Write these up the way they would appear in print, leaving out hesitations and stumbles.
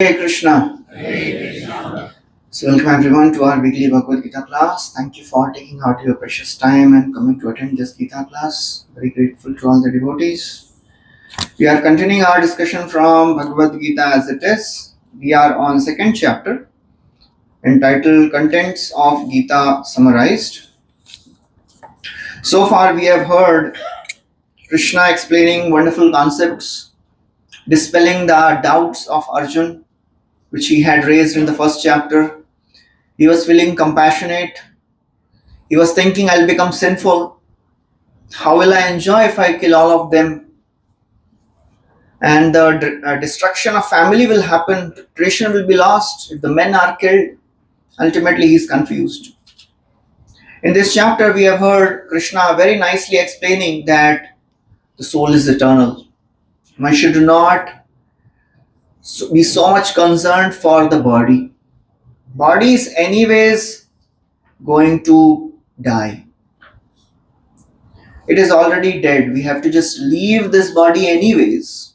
Hare Krishna. So welcome everyone to our weekly Bhagavad Gita class. Thank you for taking out your precious time and coming to attend this Gita class. Very grateful to all the devotees. We are continuing our discussion from Bhagavad Gita as it is. We are on second chapter entitled Contents of Gita Summarized. So far we have heard Krishna explaining wonderful concepts, dispelling the doubts of Arjuna which he had raised in the first chapter. He was feeling compassionate. He was thinking, I'll become sinful. How will I enjoy if I kill all of them? And the destruction of family will happen. Tradition will be lost if the men are killed. Ultimately, he is confused. In this chapter, we have heard Krishna very nicely explaining that the soul is eternal. One should not be so much concerned for the body. Body is anyways going to die. It is already dead. We have to just leave this body anyways.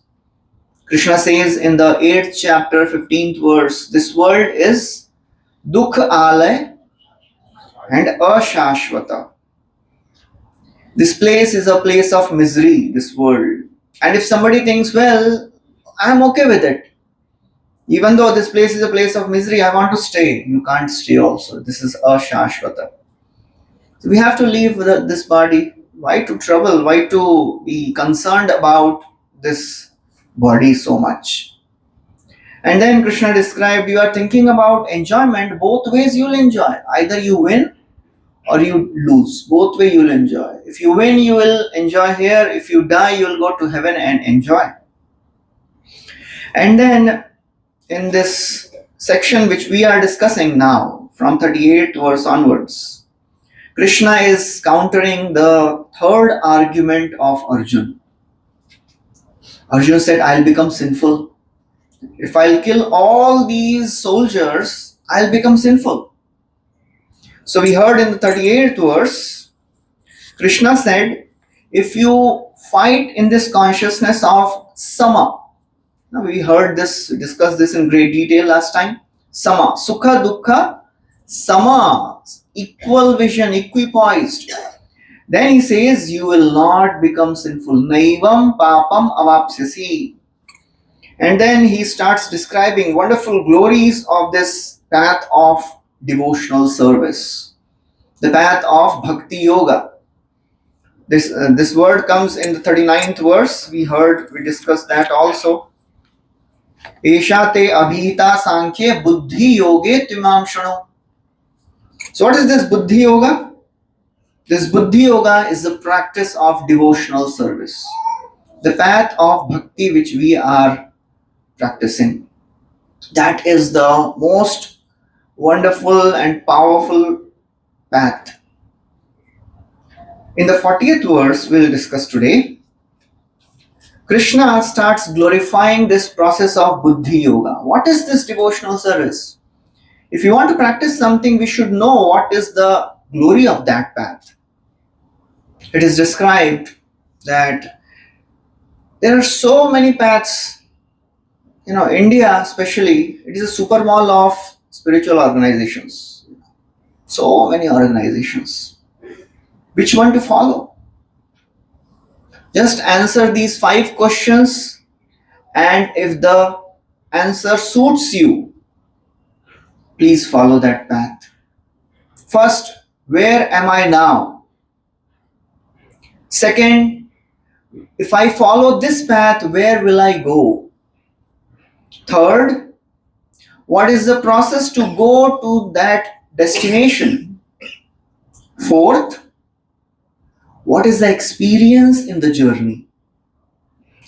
Krishna says in the 8th chapter, 15th verse, this world is dukha alay and ashashvata. This place is a place of misery, this world. And if somebody thinks, well, I'm okay with it. Even though this place is a place of misery, I want to stay. You can't stay also. This is ashashvata. So we have to leave this body. Why to trouble? Why to be concerned about this body so much? And then Krishna described, you are thinking about enjoyment. Both ways you'll enjoy. Either you win or you lose. Both ways you'll enjoy. If you win, you will enjoy here. If you die, you'll go to heaven and enjoy. And then in this section which we are discussing now, from 38th verse onwards, Krishna is countering the third argument of Arjuna. Arjuna said, I'll become sinful. If I'll kill all these soldiers, I'll become sinful. So we heard in the 38th verse, Krishna said, if you fight in this consciousness of sama, now we heard this, discussed this in great detail last time. Sama, sukha, dukkha, sama, equal vision, equipoised. Then he says, you will not become sinful. Naivam papam avapsyasi. And then he starts describing wonderful glories of this path of devotional service, the path of bhakti yoga. This word comes in the 39th verse. We discussed that also. Esha te abhita sankhya buddhi yoge timam shano. So what is this buddhi yoga? This buddhi yoga is the practice of devotional service, the path of bhakti which we are practicing. That is the most wonderful and powerful path. In the 40th verse we'll discuss today, Krishna starts glorifying this process of buddhi yoga. What is this devotional service? If you want to practice something, we should know what is the glory of that path. It is described that there are so many paths. India especially, it is a super mall of spiritual organizations. So many organizations. Which one to follow? Just answer these 5 questions, and if the answer suits you, please follow that path. First, where am I now? Second, if I follow this path, where will I go? Third, what is the process to go to that destination? Fourth, what is the experience in the journey?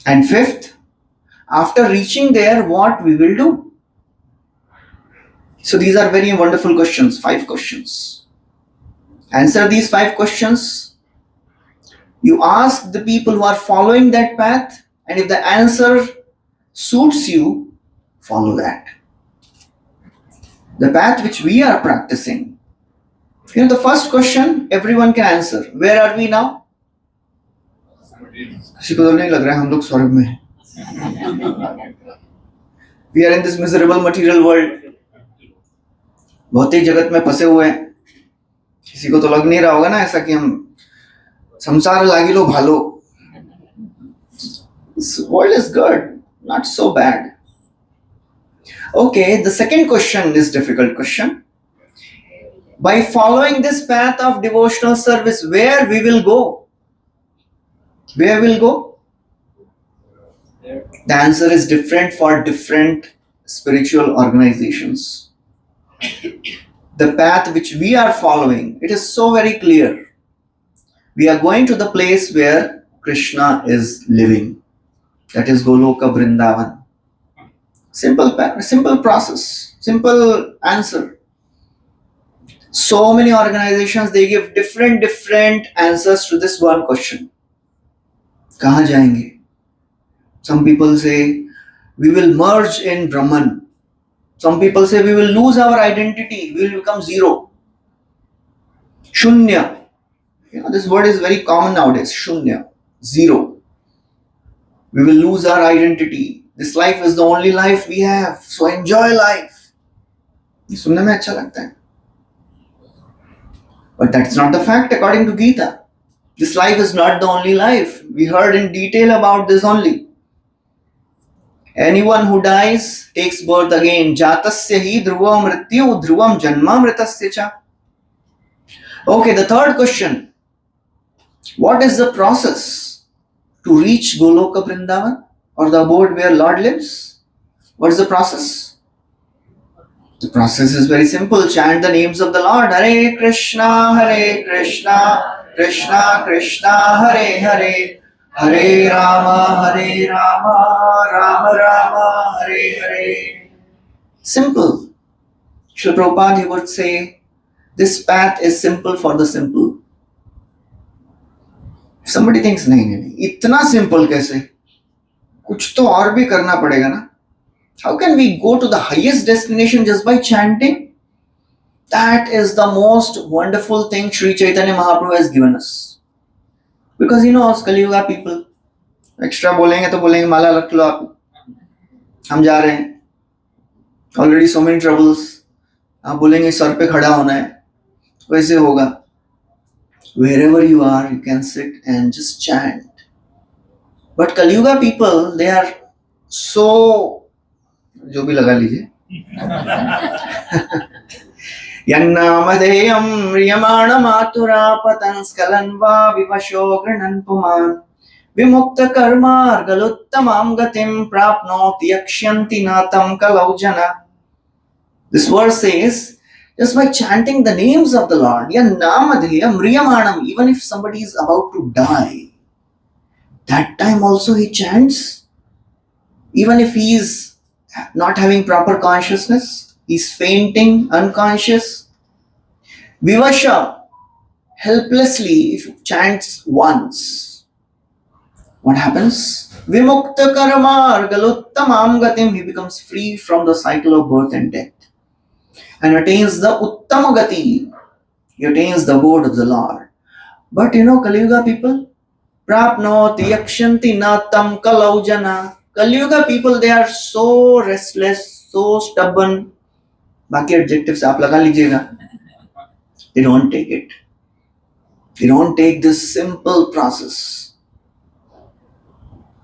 And fifth, after reaching there, what we will do? So these are very wonderful questions, 5 questions. Answer these 5 questions. You ask the people who are following that path, and if the answer suits you, follow that. The path which we are practicing. The first question everyone can answer. Where are we now? किसी को तो नहीं लग रहा है हम लोग स्वर्ग में. We are in this miserable material world. भौतिक जगत में फंसे हुए हैं. किसी को तो लग नहीं रहा होगा ना ऐसा कि हम संसार लागिलो भालो. This world is good, not so bad. Okay, the second question is difficult question. By following this path of devotional service, where we will go? Where will go? The answer is different for different spiritual organizations. The path which we are following, it is so very clear. We are going to the place where Krishna is living. That is Goloka Vrindavan. Simple process, simple answer. So many organizations, they give different answers to this one question. कहाँ जाएंगे? Some people say we will merge in Brahman. Some people say we will lose our identity, we will become zero. Shunya. This word is very common nowadays. Shunya, zero. We will lose our identity. This life is the only life we have, so enjoy life. ये सुनने में अच्छा लगता है. But that's not the fact according to Gita. This life is not the only life. We heard in detail about this only. Anyone who dies takes birth again. Jatasya hi dhruvam mrityu dhruvam janma mritasya cha. Okay, the third question. What is the process to reach Goloka Vrindavan or the abode where Lord lives? What is the process? The process is very simple. Chant the names of the Lord. Hare Krishna, Krishna Krishna, Hare Hare, Hare Rama, Rama Rama, Hare Hare. Simple. Srila Prabhupada, he would say, this path is simple for the simple. If somebody thinks, नहीं, इतना simple कैसे? कुछ तो और भी करना पड़ेगा ना? How can we go to the highest destination just by chanting? That is the most wonderful thing Sri Chaitanya Mahaprabhu has given us. Because he knows Kali Yuga people. Extra बोलेंगे तो बोलेंगे माला रख लो आप. हम जा रहे हैं. Already so many troubles. आप बोलेंगे सर पे खड़ा होना है. वैसे होगा. Wherever you are, you can sit and just chant. But Kali Yuga people, they are so जो भी लगा लीजिए. यन्नामधेयं म्रियमाणमातुरापतं स्खलन् वा विवशो गृह्णन् पुमान् विमुक्तकर्मार्गलोत्तमां गतिं प्राप्नोति यक्ष्यन्ति न तं कलौ जना. This verse says, just by chanting the names of the Lord, yannamadheyam mriyamanam, even if somebody is about to die, that time also he chants, even if he is not having proper consciousness, he's fainting, unconscious. Vivasha, helplessly, if he chants once, what happens? Vimukta karma argaluttamam gatim, he becomes free from the cycle of birth and death and attains the uttama gati, he attains the abode of the Lord. But Kali Yuga people, prapnoti yakshanti natam kalau jana. Kali Yuga people, they are so restless, so stubborn. बाकी adjectives आप लगा लीजिएगा. They don't take it. They don't take this simple process.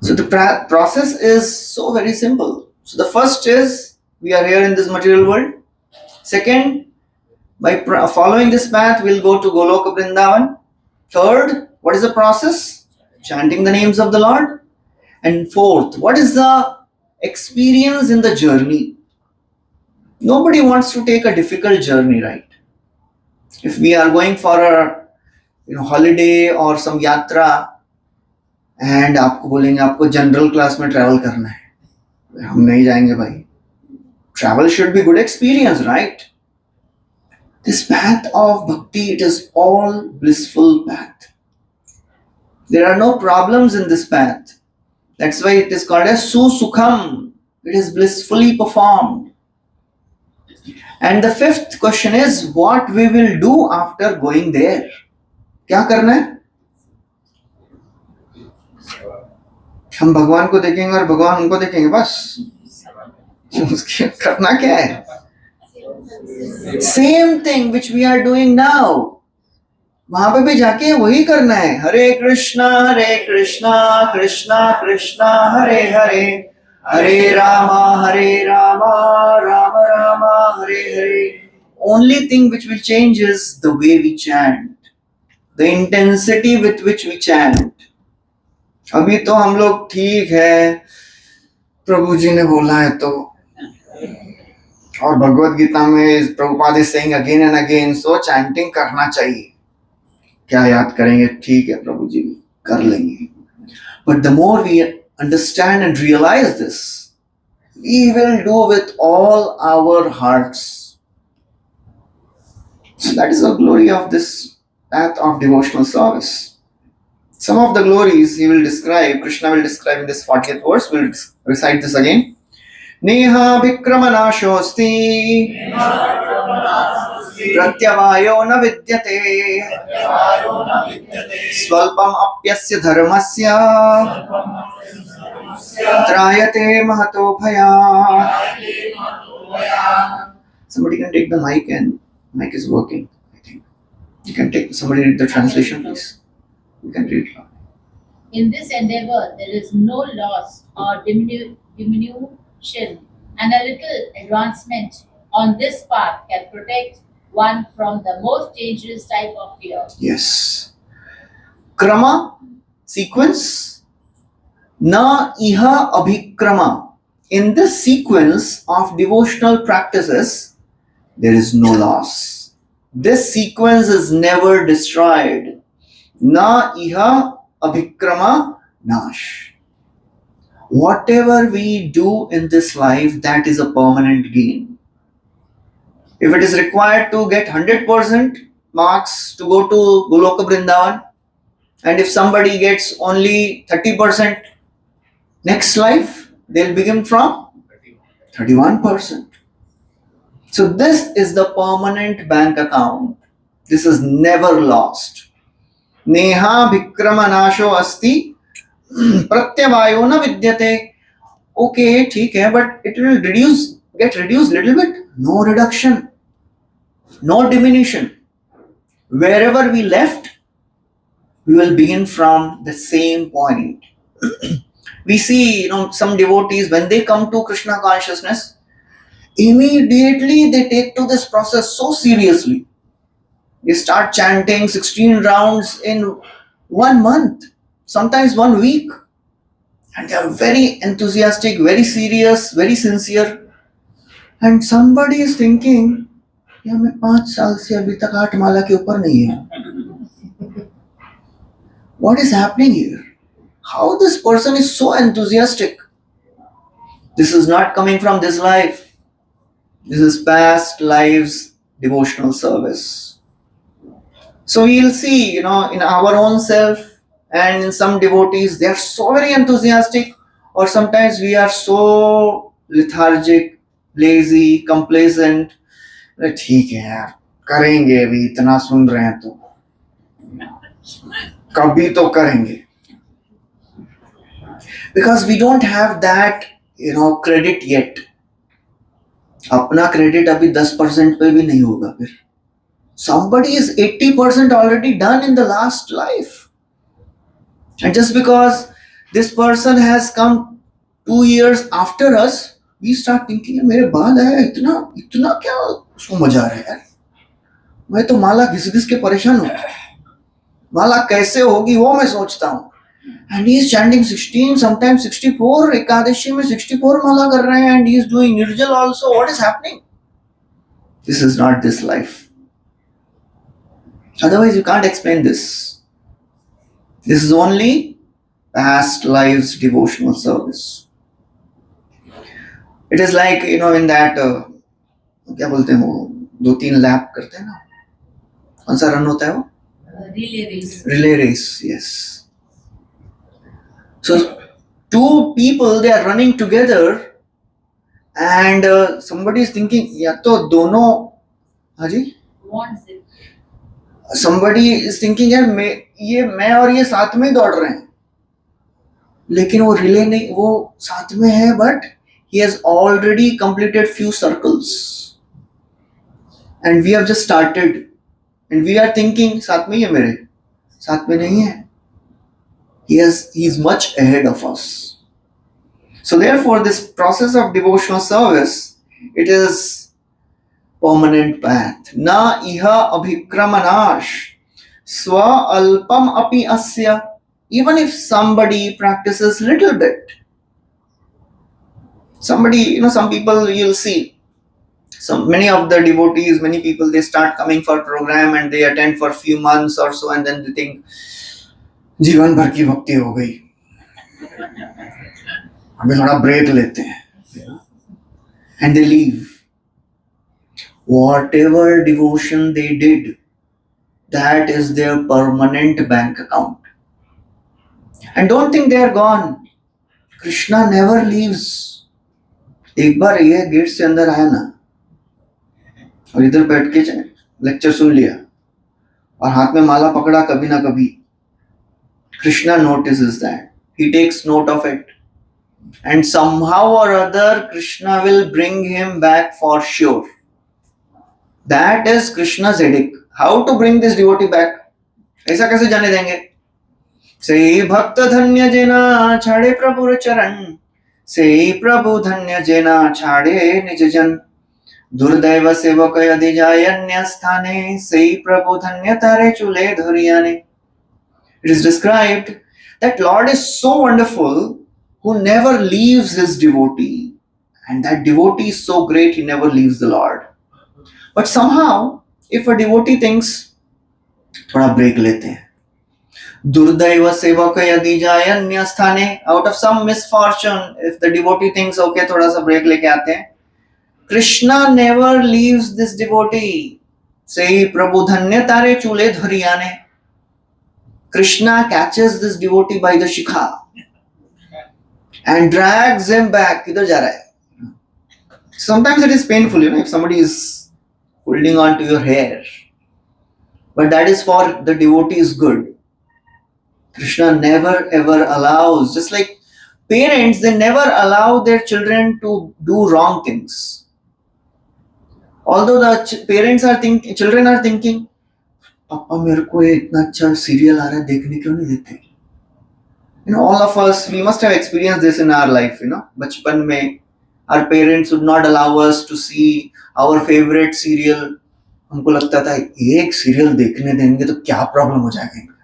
So the process is so very simple. So the first is, we are here in this material world. Second, by following this path, we'll go to Goloka Vrindavan. Third, what is the process? Chanting the names of the Lord. And fourth, what is the experience in the journey? Nobody wants to take a difficult journey, right? If we are going for a holiday or some yatra and आपको बोलेंगे आपको general class में travel करना है, हम नहीं जाएंगे भाई. Travel should be good experience, right? This path of bhakti, it is all blissful path. There are no problems in this path. That's why it is called as susukham. It is blissfully performed. And the fifth question is, what we will do after going there? क्या करना है? हम भगवान को देखेंगे और भगवान उनको देखेंगे बस. उसके करना क्या है? Same thing which we are doing now, वहां पे भी जाके वही करना है. हरे कृष्णा कृष्णा कृष्णा हरे हरे, हरे Rama Ram Rama Hare Hare. Only thing which will change is the way we chant, the intensity with which we chant. अभी तो हम लोग ठीक है, प्रभु जी ने बोला है तो, और भगवत गीता में Prabhupada is saying again and again, so chanting करना चाहिए. क्या याद करेंगे? ठीक है प्रभु जी, कर लेंगे. But the more we understand and realise this, we will do with all our hearts. So that is the glory of this path of devotional service. Some of the glories he will describe, Krishna will describe in this 40th verse. We'll recite this again. Neha vikramanaşosti pratyavayo na vidyate swalpam apyasya dharmasya trayate mahato bhayat. Somebody can take the mic, and mic is working, I think. You can take, somebody read the translation, please. You can read it. In this endeavor, there is no loss or diminution, and a little advancement on this path can protect one from the most dangerous type of fear. Yes. Krama, sequence. Na iha abhikrama. In this sequence of devotional practices, there is no loss. This sequence is never destroyed. Na iha abhikrama nash. Whatever we do in this life, that is a permanent gain. If it is required to get 100% marks to go to Goloka Vrindavan, and if somebody gets only 30%, next life they'll begin from 31%. So this is the permanent bank account. This is never lost. Neha vikramanaşo asti pratyavayo na vidyate. Okay, ठीक है, but it will get reduced little bit. No reduction, no diminution. Wherever we left, we will begin from the same point. We see, some devotees, when they come to Krishna consciousness, immediately they take to this process so seriously. They start chanting 16 rounds in 1 month, sometimes 1 week, and they are very enthusiastic, very serious, very sincere. And somebody is thinking, या मैं 5 साल से अभी तक 8 माला के ऊपर नहीं है. What is happening here? How this person is so enthusiastic? This is not coming from this life. This is past lives devotional service. So we'll see, in our own self and in some devotees, they are so very enthusiastic, or sometimes we are so lethargic, lazy, complacent. ठीक है यार, करेंगे, अभी इतना सुन रहे हैं तो कभी तो करेंगे. Because we don't have that, credit yet. अपना क्रेडिट अभी 10% पे भी नहीं होगा. फिर somebody is 80% already done in the last life, and just because this person has come 2 years after us, we start thinking, मेरे बाद आया, इतना क्या उसको मजा आ रहा है यार, मैं तो माला घिस घिस के परेशान हूँ, माला कैसे होगी वो मैं सोचता हूँ. And he is chanting 16, sometimes 64, Ekadashi में 64 माला कर रहे हैं, and he is doing Nirjal also. What is happening? This is not this life. Otherwise you can't explain this. This is only past lives devotional service. It is like, in that, क्या बोलते हैं वो, 2-3 lap करते हैं ना, कौन सा run होता है वो? Relay race, yes. So 2 people, they are running together, and somebody is thinking, या तो दोनों, हाँ जी, somebody is thinking, यार मैं और ये साथ में दौड़ रहे हैं, लेकिन वो रिले नहीं, वो साथ में है, but he has already completed few circles. And we have just started. And we are thinking, साथ में ही है मेरे, साथ में नहीं है. He is much ahead of us. So therefore, this process of devotional service, it is permanent path. Na iha abhikramanash swa alpam api asya. Even if somebody practices little bit, somebody, some people you'll see, many of the devotees, many people, they start coming for program and they attend for few months or so, and then they think, जीवन भर की भक्ति हो गई, हमें थोड़ा break लेते हैं, and they leave. Whatever devotion they did, that is their permanent bank account. And don't think they are gone. Krishna never leaves. एक बार ये गेट से अंदर आया ना और इधर बैठ के लेक्चर सुन लिया और हाथ में माला पकड़ा कभी ना कभी, Krishna notices that. He takes note of it. And somehow or other, Krishna will bring him back for sure. That is Krishna's edict. How to bring this devotee back? ऐसा कैसे जाने देंगे? से भक्त धन्य जना छाड़े प्रभुर चरण, से प्रभु धन्य जना छाड़े निज जन, दुर्दैव सेवक यदि जाय अन्य स्थाने, से प्रभु धन्य तारे चूले धुरियाने. It is described that Lord is so wonderful who never leaves his devotee. And that devotee is so great, he never leaves the Lord. But somehow, if a devotee thinks, थोड़ा break लेते हैं, दुर्दैव सेवक यदि जाय अन्य स्थाने, out of some misfortune, if the devotee thinks, okay, थोड़ा सा break लेके आते हैं, Krishna never leaves this devotee. Say, Prabhu धन्य तारे चूले धुरियाने. Krishna catches this devotee by the shikha and drags him back. Kidhar ja raha hai? Sometimes it is painful, if somebody is holding on to your hair. But that is for the devotee's good. Krishna never ever allows, just like parents, they never allow their children to do wrong things. Although the parents are thinking, children are thinking, पापा मेरे को इतना अच्छा serial आ रहा है देखने क्यों नहीं देते? All of us, we must have experienced this in our life. बचपन में our parents would not allow us to see our favorite serial. हमको लगता था एक सीरियल देखने देंगे तो क्या प्रॉब्लम हो जाएगा इनका.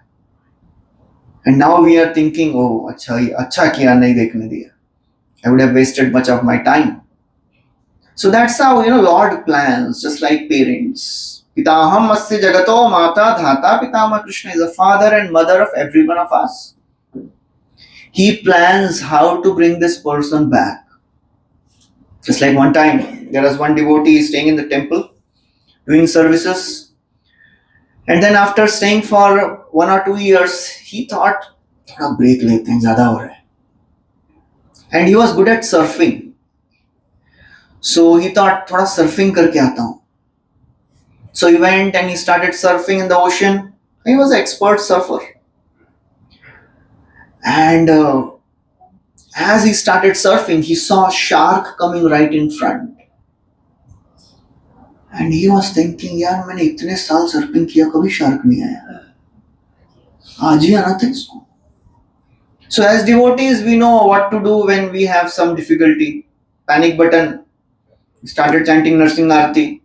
And now we are thinking, oh, अच्छा किया नहीं देखने दिया. I would have wasted much of my time. So that's how Lord plans, just like parents. Pitaham asya jagato mata dhata pitama. Krishna is the father and mother of every one of us. He plans how to bring this person back. Just like one time, there was one devotee staying in the temple, doing services. And then after staying for 1 or 2 years, he thought, थोड़ा break लेते हैं, ज़्यादा हो रहा है. And he was good at surfing. So he thought, थोड़ा surfing करके आता हूँ. So he went and he started surfing in the ocean. He was an expert surfer. And as he started surfing, he saw a shark coming right in front. And he was thinking, यार मैंने इतने साल surfing किया कभी shark नहीं आया. आज ही आना था इसको. So as devotees, we know what to do when we have some difficulty. Panic button. We started chanting Narsingh Aarti.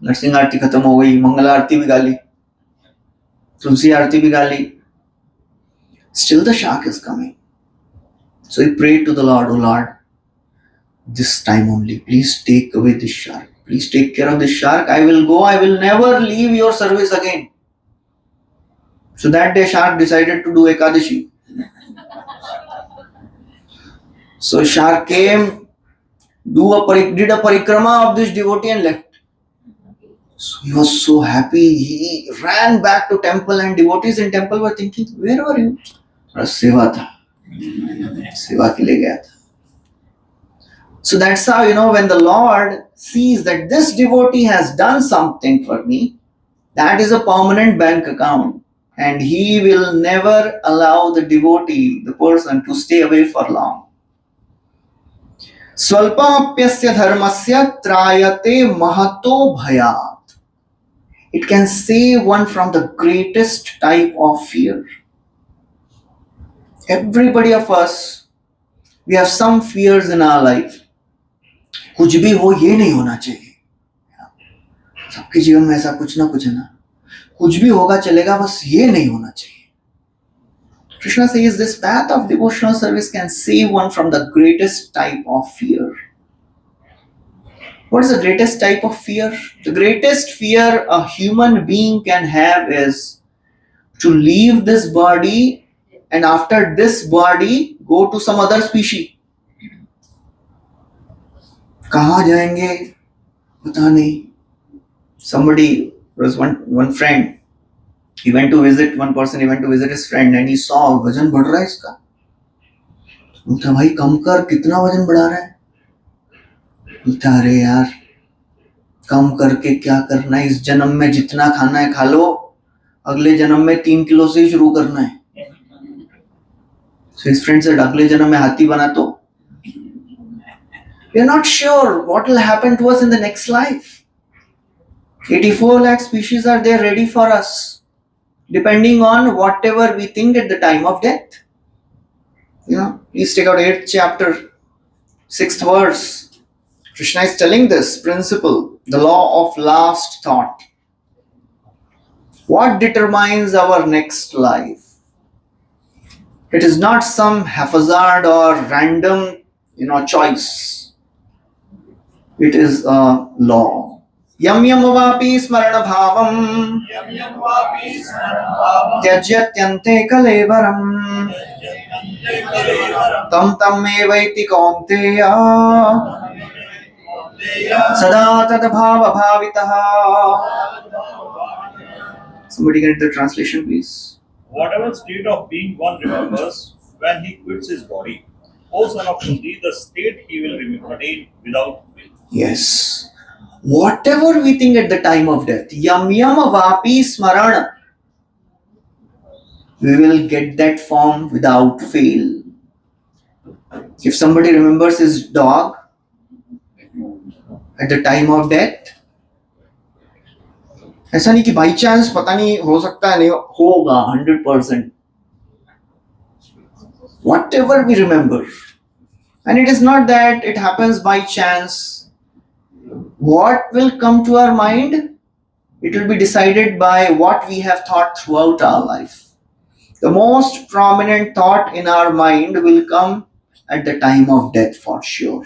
Narasimha आरती खत्म हो गई, मंगल आरती भी गा ली, तुलसी आरती भी गा ली. Still the shark is coming. So he prayed to the Lord, oh Lord, this time only, please take away this shark. Please take care of this shark. I will go. I will never leave your service again. So that day shark decided to do Ekadashi. So shark came, did a parikrama of this devotee and left. So he was so happy. He ran back to temple and devotees in temple were thinking, where were you? सेवा था, सेवा के लिए गया था. So that's how, when the Lord sees that this devotee has done something for me, that is a permanent bank account. And he will never allow the devotee, the person, to stay away for long. Swalpamapyasya dharmasya trayate mahato bhayat. It can save one from the greatest type of fear. Everybody of us, we have some fears in our life. कुछ भी हो ये नहीं होना चाहिए. सबके जीवन में ऐसा कुछ ना कुछ है ना. कुछ भी होगा चलेगा बस ये नहीं होना चाहिए. Krishna says this path of devotional service can save one from the greatest type of fear. What is the greatest type of fear? The greatest fear a human being can have is to leave this body and after this body go to some other species. कहाँ जाएंगे पता नहीं. Somebody was one friend. He went to visit one person. He went to visit his friend and he saw वजन बढ़ रहा है इसका. बोलता भाई कम कर, कितना वजन बढ़ा रहा है. बोलता अरे यार कम करके क्या करना है, इस जन्म में जितना खाना है खा लो, अगले जन्म में 3 किलो से ही शुरू करना है. So his friend said अगले जन्म में हाथी बना तो. We are not sure what will happen to us in the next life. 84 lakh species are there ready for us, depending on whatever we think at the time of death. Please take out 8th chapter, 6th verse. Krishna is telling this principle, the law of last thought. What determines our next life? It is not some haphazard or random, choice. It is a law. Yam yam vapi smarana bhavam tyajyatyante kalevaram tam tam evaiti kaunteya sada tad bhava bhavitaha. Somebody get the translation, please. Whatever state of being one remembers when he quits his body, O son of Kunti, the state he will attain without will. Yes. Whatever we think at the time of death, yam yam vapi smarana, we will get that form without fail. If somebody remembers his dog at the time of death, ऐसा नहीं कि by chance पता नहीं हो सकता है, नहीं होगा 100%. Whatever we remember, and it is not that it happens by chance. What will come to our mind? It will be decided by what we have thought throughout our life. The most prominent thought in our mind will come at the time of death for sure.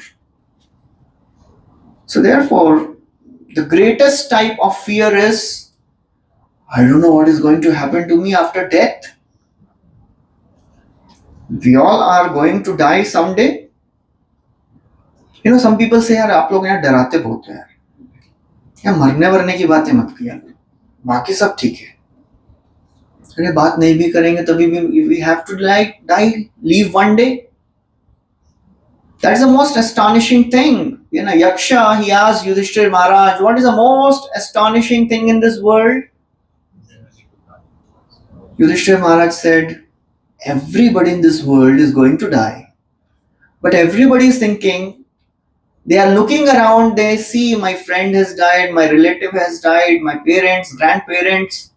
So therefore, the greatest type of fear is, I don't know what is going to happen to me after death. We all are going to die someday. Some people say यार आप लोग यहाँ डराते बहुत हैं यार मरने वरने की बातें मत किया, बाकी सब ठीक है. अरे बात नहीं भी करेंगे तभी भी we have to die, leave one day. That's the most astonishing thing. Yaksha, he asked Yudhishthir Maharaj, what is the most astonishing thing in this world? Yudhishthir Maharaj said, everybody in this world is going to die. But everybody is thinking, they are looking around, they see my friend has died, my relative has died, my parents, grandparents.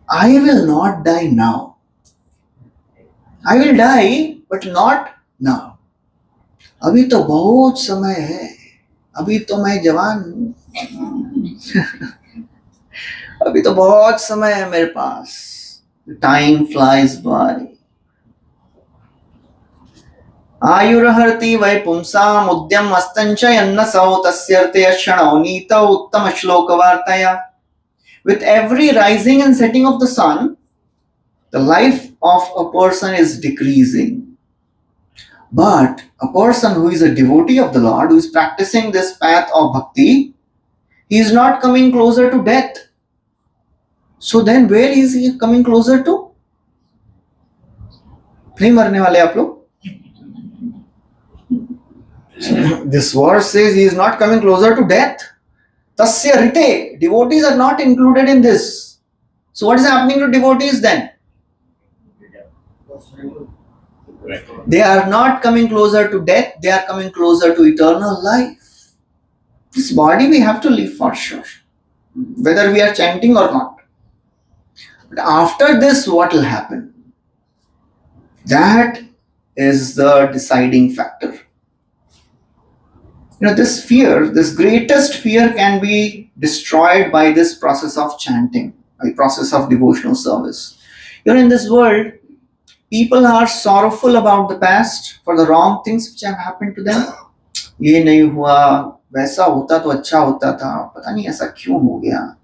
I will not die now. I will die, but not now. अभी तो बहुत समय है, अभी तो मैं जवान हूँ. अभी तो बहुत समय है मेरे पास. Time flies by. आयुर्हरति वै पुंसाम् उद्यम अस्तंच यन्नसौ तस्यर्थे क्षणौ नीतौ उत्तम श्लोकवार्तया. With every rising and setting of the sun, the life of a person is decreasing. But a person who is a devotee of the Lord, who is practicing this path of bhakti, he is not coming closer to death. So then where is he coming closer to? नहीं मरने वाले आप लोग. This verse says he is not coming closer to death. Tasya rite. Devotees are not included in this. So what is happening to devotees then? Correct. They are not coming closer to death, they are coming closer to eternal life. This body we have to live for sure, whether we are chanting or not. But after this, what will happen? That is the deciding factor. This fear, this greatest fear can be destroyed by this process of chanting, by process of devotional service. In this world, people are sorrowful about the past for the wrong things which have happened to them. ये नहीं हुआ, वैसा होता तो अच्छा होता था, पता नहीं ऐसा क्यों हो गया.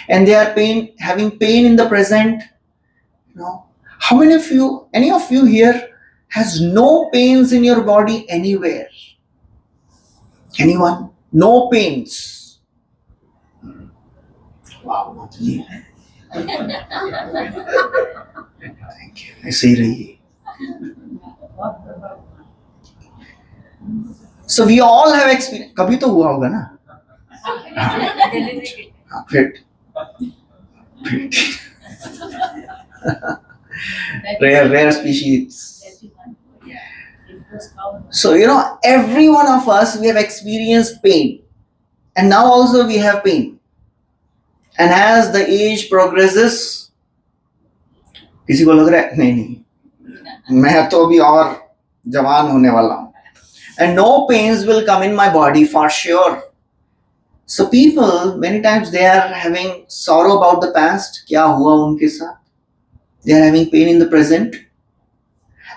And they are having pain in the present. How many of you, any of you here has no pains in your body anywhere? Anyone? No pains. Wow, thank you. ऐसे ही रहिए. So we all have experience. कभी तो हुआ होगा ना? Great. Rare species. So, every one of us, we have experienced pain. And now also we have pain. And as the age progresses, किसी को लग रहा है नहीं, मैं तो अभी और जवान होने वाला हूँ. And no pains will come in my body for sure. So people, many times they are having sorrow about the past. क्या हुआ उनके साथ? They are having pain in the present.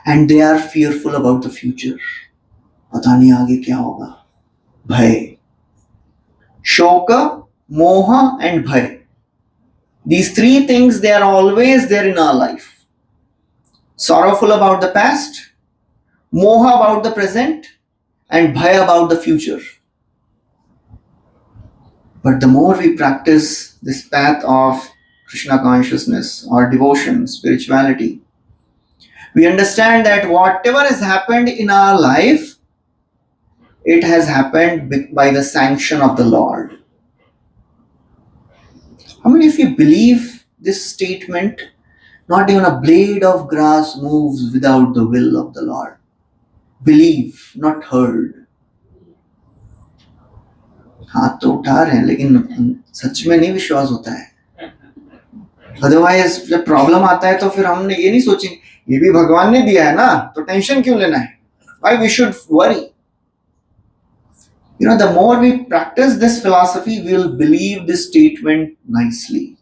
And they are fearful about the future. पता नहीं आगे क्या होगा. भय. Shoka, moha and bhaya. These three things, they are always there in our life. Sorrowful about the past, moha about the present, and bhaya about the future. But the more we practice this path of Krishna consciousness or devotion, spirituality, we understand that whatever has happened in our life, it has happened by the sanction of the Lord. How many of you believe this statement? Not even a blade of grass moves without the will of the Lord. Believe, not heard. हाथ तो उठा रहे हैं लेकिन सच में नहीं विश्वास होता है. अदरवाइज जब प्रॉब्लम आता है तो फिर हमने ये नहीं सोचेंगे ये भी भगवान ने दिया है ना तो टेंशन क्यों लेना है. Why we should worry? The more we practice this philosophy, we will believe this statement nicely.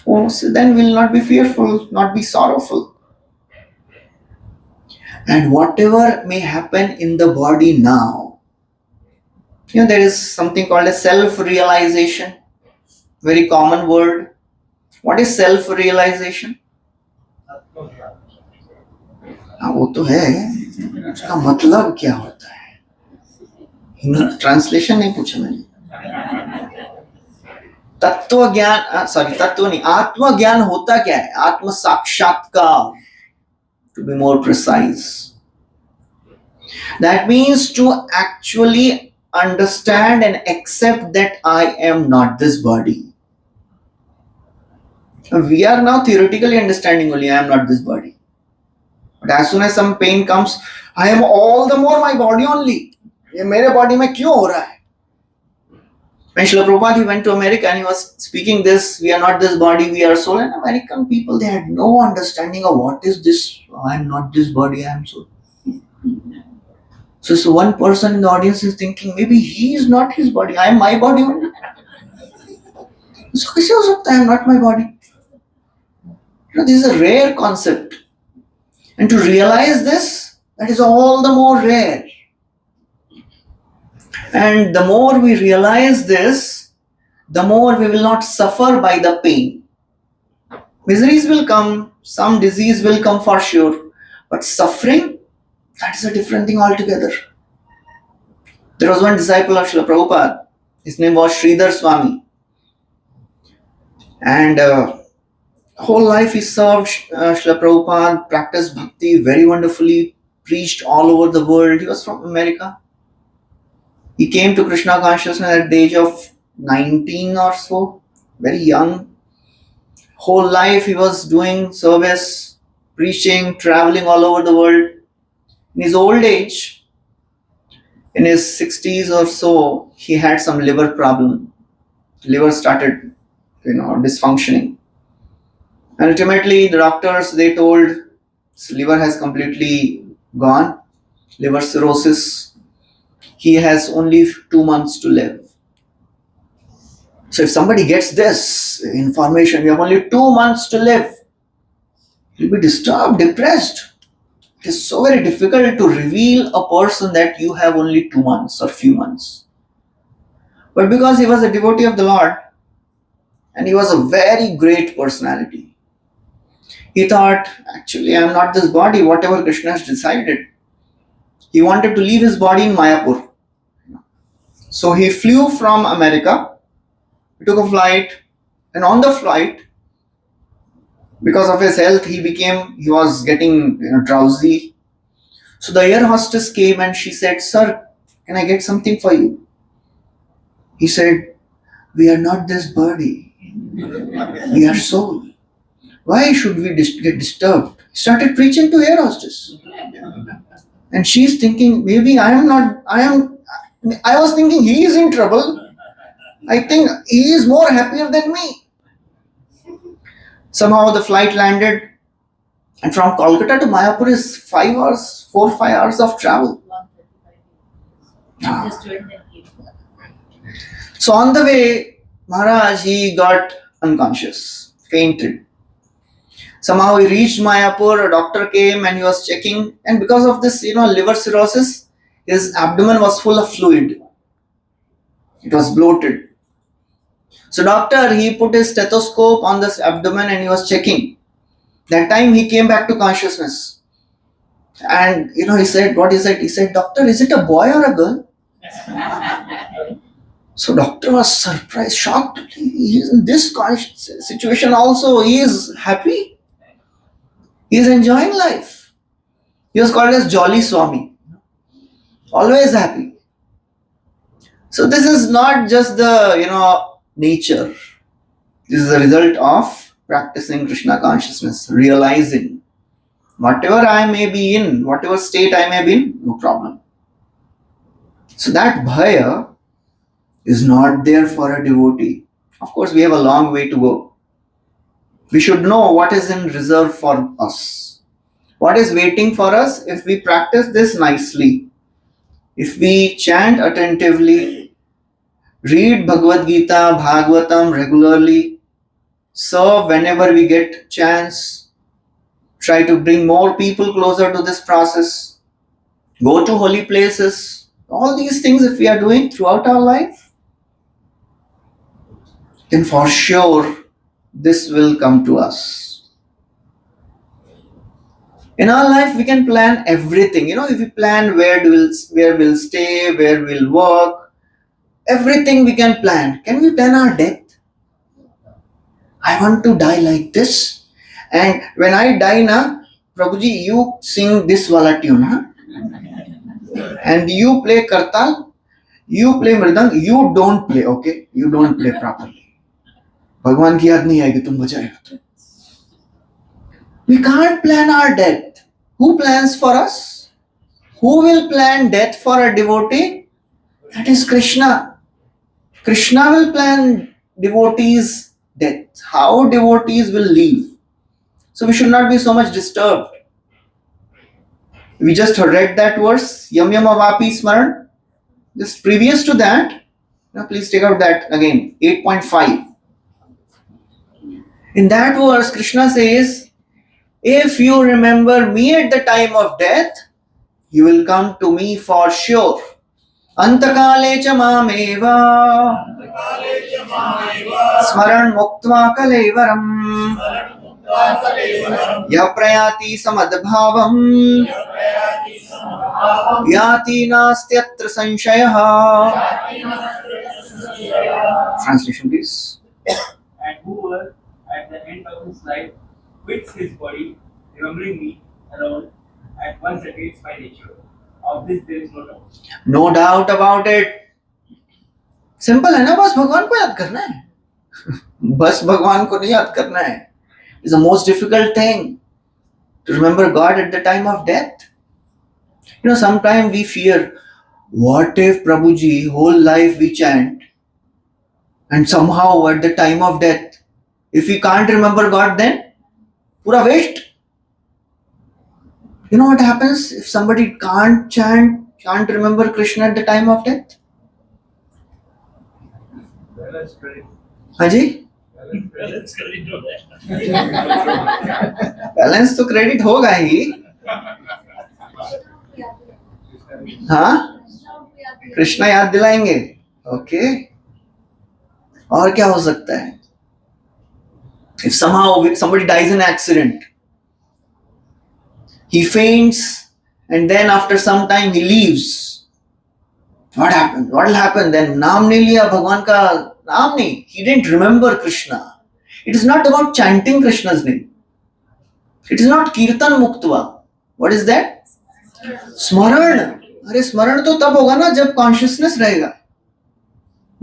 So then we will not be fearful, not be sorrowful. And whatever may happen in the body now, there is something called a self-realization. Very common word. What is self-realization? वो तो है. उसका मतलब क्या होता है? Translation नहीं पूछा मैंने. तत्व नहीं, आत्मज्ञान होता क्या है? आत्म साक्षात्कार, to be more precise. That means to actually understand and accept that I am not this body. We are now theoretically understanding only I am not this body. But as soon as some pain comes, I am all the more my body only. ये मेरे body में क्यों हो रहा है? When Srila Prabhupada, he went to America and he was speaking this, we are not this body, we are soul. And American people, they had no understanding of what is this. I am not this body, I am soul. So one person in the audience is thinking, maybe he is not his body, I am my body only. So कैसे हो सकता है I am not my body? This is a rare concept. And to realize this, that is all the more rare. And the more we realize this, the more we will not suffer by the pain. Miseries will come, some disease will come for sure, but suffering, that is a different thing altogether. There was one disciple of Srila Prabhupada, his name was Sridhar Swami. And whole life he served Srila Prabhupada, practiced bhakti very wonderfully, preached all over the world. He was from America. He came to Krishna consciousness at the age of 19 or so, very young. Whole life he was doing service, preaching, traveling all over the world. In his old age, in his 60s or so, he had some liver problem. Liver started, dysfunctioning. And ultimately, the doctors, they told his liver has completely gone, liver cirrhosis. He has only 2 months to live. So if somebody gets this information, you have only 2 months to live, he'll be disturbed, depressed. It is so very difficult to reveal a person that you have only 2 months or few months. But because he was a devotee of the Lord and he was a very great personality, he thought, actually, I am not this body, whatever Krishna has decided. He wanted to leave his body in Mayapur. So he flew from America, he took a flight, and on the flight, because of his health, he was getting drowsy. So the air hostess came and she said, "Sir, can I get something for you?" He said, "We are not this body. We are soul. Why should we get disturbed?" He started preaching to air hostess. And she's thinking, maybe I was thinking he is in trouble. I think he is more happier than me. Somehow the flight landed, and from Kolkata to Mayapur is 5 hours, 4 5 hours of travel. 135 Just joined them here. So on the way, Maharaj, he got unconscious, fainted. Somehow he reached Mayapur, a doctor came and he was checking, and because of this, liver cirrhosis, his abdomen was full of fluid. It was bloated. So doctor, he put his stethoscope on this abdomen and he was checking. That time he came back to consciousness. And he said, what is it? He said, "Doctor, is it a boy or a girl?" So doctor was surprised, shocked. He is in this situation also. He is happy. He is enjoying life. He was called as Jolly Swami. Always happy. So this is not just the, nature. This is a result of practicing Krishna consciousness, realizing whatever I may be in, whatever state I may be in, no problem. So that bhaya is not there for a devotee. Of course, we have a long way to go. We should know what is in reserve for us. What is waiting for us if we practice this nicely. If we chant attentively, read Bhagavad Gita, Bhagavatam regularly, serve whenever we get chance, try to bring more people closer to this process, go to holy places, all these things if we are doing throughout our life, then for sure this will come to us. In our life we can plan everything. If we plan where we'll stay, where we'll work, everything we can plan. Can we plan our death? I want to die like this. And when I die, Prabhuji, you sing this wala tune, and you play kartal, you play mridang, you don't play, okay? You don't play properly. Bhagwan ki yaad nahi aayegi, tum bajayega. We can't plan our death. Who plans for us? Who will plan death for a devotee? That is Krishna. Krishna will plan devotees' death, how devotees will leave. So we should not be so much disturbed. We just read that verse, Yam Yam Avapi Smaran. Just previous to that, please take out that again, 8.5. In that verse, Krishna says, if you remember me at the time of death, you will come to me for sure. Antakale cha mameva smaran muktva kalevaram ya prayati samadbhavam yati nastyatra sanshayah. Translation please. And whoever at the end of his life quits his body, remembering me alone, at once attains my nature. Of this there is no doubt. No doubt about it. Simple है ना, बस भगवान को याद करना है. बस भगवान को नहीं याद करना है. It's the most difficult thing. to remember God at the time of death? Sometimes we fear, what if Prabhuji, whole life we chant, and somehow at the time of death, if we can't remember God, then pura waste. You know what happens if somebody can't chant, can't remember Krishna at the time of death? Haji? Balance credit हो जाए. Balance तो credit होगा ही. हाँ, कृष्णा याद दिलाएंगे. Okay. और क्या हो सकता है? If somehow somebody dies in an accident, he faints, and then after some time he leaves. What happened? What will happen then? नाम नहीं लिया भगवान का, नाम नहीं. He didn't remember Krishna. It is not about chanting Krishna's name. It is not kirtan muktva. What is that? स्मरण. अरे स्मरण तो तब होगा ना जब कॉन्शियसनेस रहेगा.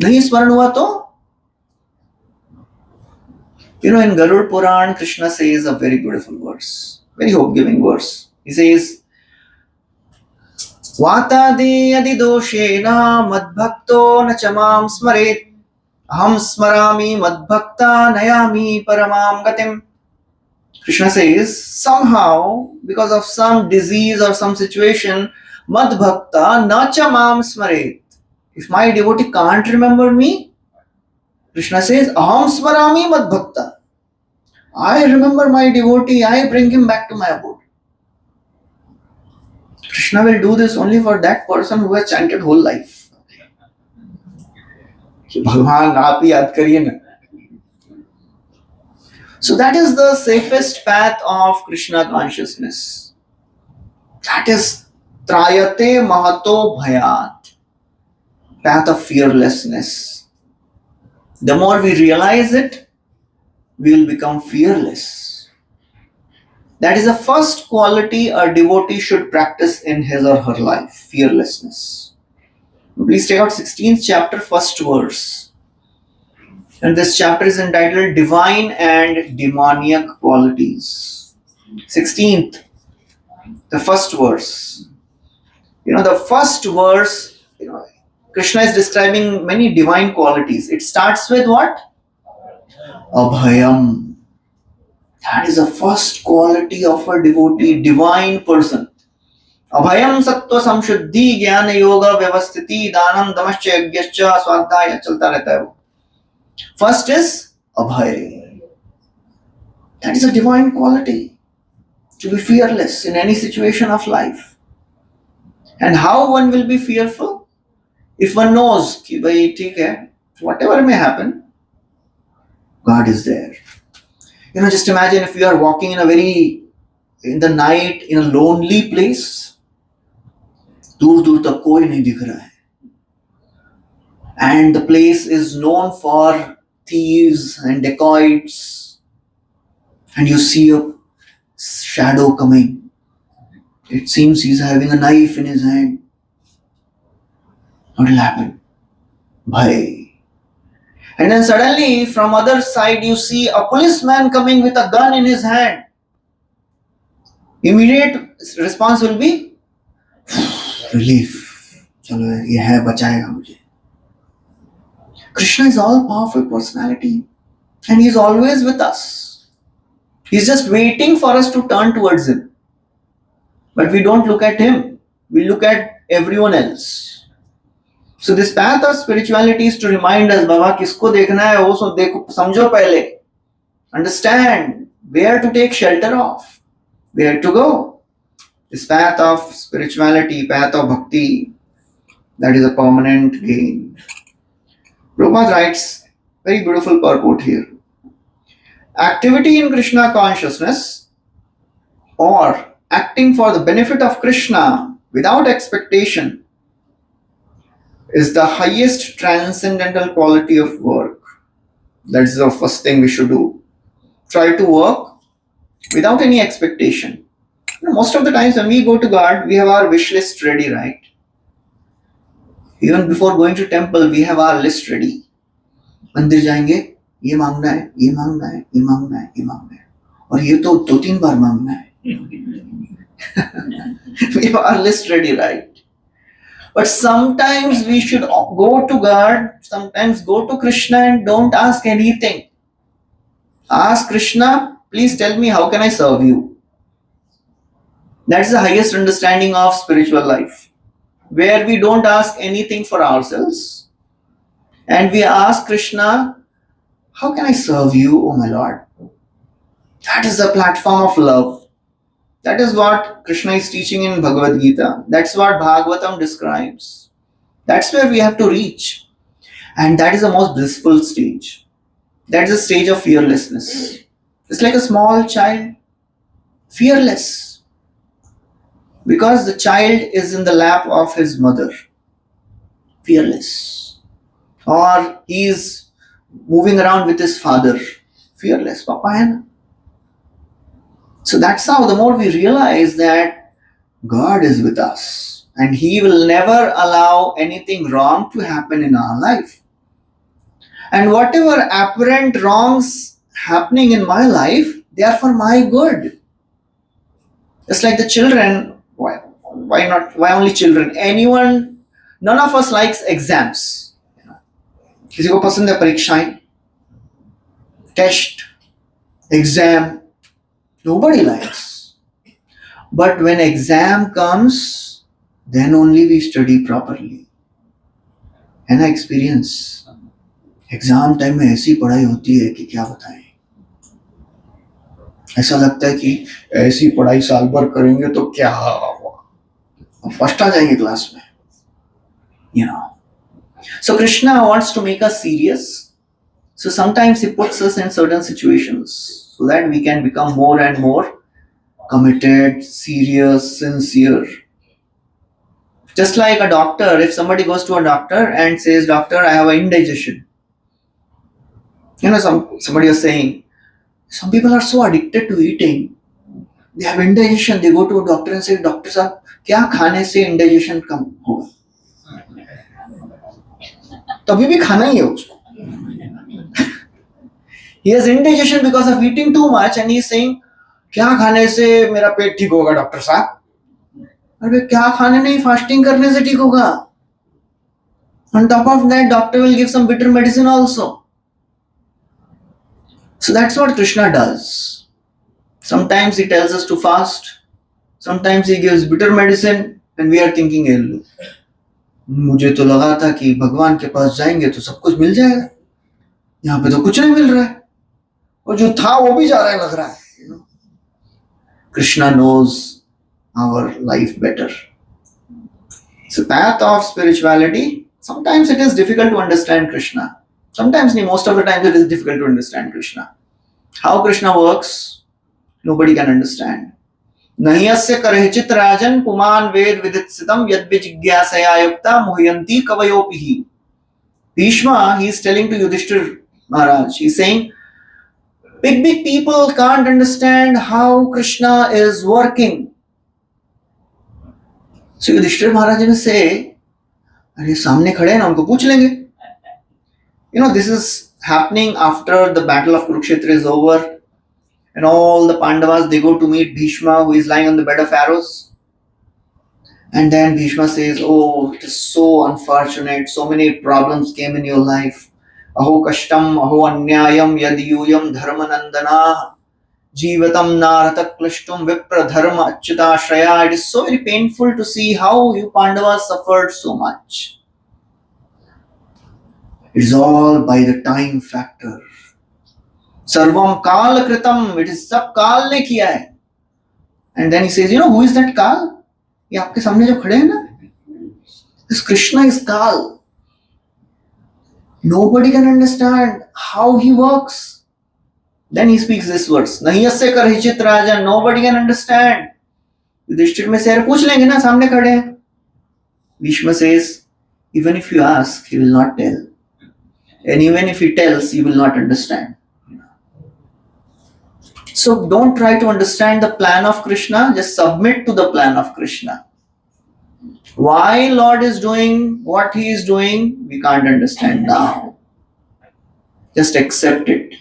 नहीं स्मरण हुआ तो? In Gaur Puran, Krishna says a very beautiful verse, very hope-giving verse. He says, Vatadi yadi doshena madbhakto na chamam smaret aham smarami madbhakta nayami paramam gatim. Krishna says, somehow, because of some disease or some situation, madbhakta na chamam smaret. If my devotee can't remember me, Krishna says, aham smarami madbhakta. I remember my devotee, I bring him back to my abode. Krishna will do this only for that person who has chanted whole life. Bhagwan, aap hi yaad kariye na. So that is the safest path of Krishna consciousness. That is Trayate Mahato Bhayat, path of fearlessness. The more we realize it, we will become fearless. That is the first quality a devotee should practice in his or her life, fearlessness. Please take out 16th chapter, first verse. And this chapter is entitled Divine and Demoniac Qualities. 16th, the first verse. The first verse, Krishna is describing many divine qualities. It starts with what? Abhayam. That is the first quality of a devotee, divine person. Abhayam sattva samshuddhi jnana yoga vyavasthiti danam damascha yagyascha swadhyaya chalta rehta hai wo. First is Abhay. That is a divine quality. To be fearless in any situation of life. And how one will be fearful? If one knows कि भाई ठीक है, whatever may happen, God is there. Just imagine if you are walking in the night in a lonely place, दूर दूर तक कोई नहीं दिख रहा है, and the place is known for thieves and dacoits, and you see a shadow coming. It seems he's having a knife in his hand. What will happen? Bhai. And then suddenly from other side you see a policeman coming with a gun in his hand. Immediate response will be relief. Chalo, ye hai, bachayega mujhe. Krishna is all powerful personality and he is always with us. He is just waiting for us to turn towards him. But we don't look at him. We look at everyone else. So this path of spirituality is to remind us, Baba, kisko dekhna hai, wo so dekho, samjho pehle. Understand where to take shelter of, where to go. This path of spirituality, path of bhakti, that is a permanent gain. Prabhupada writes, very beautiful purport here. Activity in Krishna consciousness or acting for the benefit of Krishna without expectation is the highest transcendental quality of work. That's the first thing we should do. Try to work without any expectation. Most of the times when we go to God, we have our wish list ready, right? Even before going to temple, we have our list ready. मंदिर जाएंगे, ये मांगना है, ये मांगना है, ये मांगना है, ये मांगना है, और ये तो 2-3 बार मांगना है. We have our list ready, right? But sometimes we should go to God, sometimes go to Krishna and don't ask anything. Ask Krishna, please tell me how can I serve you? That's the highest understanding of spiritual life, where we don't ask anything for ourselves and we ask Krishna, how can I serve you, oh my Lord? That is the platform of love. That is what Krishna is teaching in Bhagavad Gita. That's what Bhagavatam describes. That's where we have to reach. And that is the most blissful stage. That's the stage of fearlessness. It's like a small child, fearless. Because the child is in the lap of his mother, fearless. Or he is moving around with his father, fearless. Papa hai na? So that's how the more we realize that God is with us and He will never allow anything wrong to happen in our life. And whatever apparent wrongs happening in my life, they are for my good. Just like the children, why not? Why only children? Anyone, none of us likes exams. किसी को पसंद है परीक्षाएं, test, exam. Nobody likes. But when exam comes, then only we study properly. है ना experience? Exam time में ऐसी पढ़ाई होती है कि क्या बताएं. ऐसा लगता है कि ऐसी पढ़ाई साल भर करेंगे तो क्या फर्स्ट आ जाएंगे क्लास में. You know. So Krishna wants to make us serious. So sometimes He puts us in certain situations so that we can become more and more committed, serious, sincere. Just like a doctor, if somebody goes to a doctor and says, Doctor, I have an indigestion. You know, somebody was saying, some people are so addicted to eating. They have indigestion. They go to a doctor and say, Doctor साहब, क्या खाने से indigestion कम होगा? तभी भी खाना ही है उसको. He has indigestion because of eating too much and he is saying, क्या खाने से मेरा पेट ठीक होगा डॉक्टर साहब? अरे क्या खाने नहीं, फास्टिंग करने से ठीक होगा. On top of that, doctor will give some bitter medicine also. So that's what Krishna does. Sometimes He tells us to fast. Sometimes He gives bitter medicine and we are thinking, मुझे तो लगा था कि भगवान के पास जाएंगे तो सब कुछ मिल जाएगा. यहाँ पे तो कुछ नहीं मिल रहा है. और जो था वो भी जा रहा है लग रहा है. Krishna knows our life better. So path of spirituality, sometimes it is difficult to understand Krishna. Sometimes, most of the time, it is difficult to understand Krishna. How Krishna works, nobody can understand. Nahiyasya karehchit rajan puman ved viditsitam yad vijigyasaya yukta muhyanti kavayopihi. Bhishma, he is telling to Yudhishthir Maharaj, he is saying, big people can't understand how Krishna is working. So Yudhishthir Maharaj will say, अरे सामने खड़े हैं ना, उनको पूछ लेंगे. You know, this is happening after the battle of Kurukshetra is over and all the Pandavas, they go to meet Bhishma who is lying on the bed of arrows. And then Bhishma says, oh, it is so unfortunate, so many problems came in your life. Aho kashtam, aho anyayam, yadiyuyam dharmanandana, jivatam narata klashtum vipra dharma achyuta shraya. It is so very painful to see how you Pandavas suffered so much. It is all by the time factor. Sarvam Kal Kritam, it is sab Kal ne kiya hai. And then he says, you know who is that Kal? ये आपके सामने जो खड़े हैं ना, this Krishna is Kal. Nobody can understand how he works. Then he speaks this verse, Nahiyasya karhichit rajan, nobody can understand. Yudhishthir में से पूछ लेंगे ना, सामने खड़े हैं. Bhishma says, even if you ask, he will not tell. And even if he tells, you will not understand. So don't try to understand the plan of Krishna, just submit to the plan of Krishna. Why Lord is doing what He is doing, we can't understand now. Just accept it.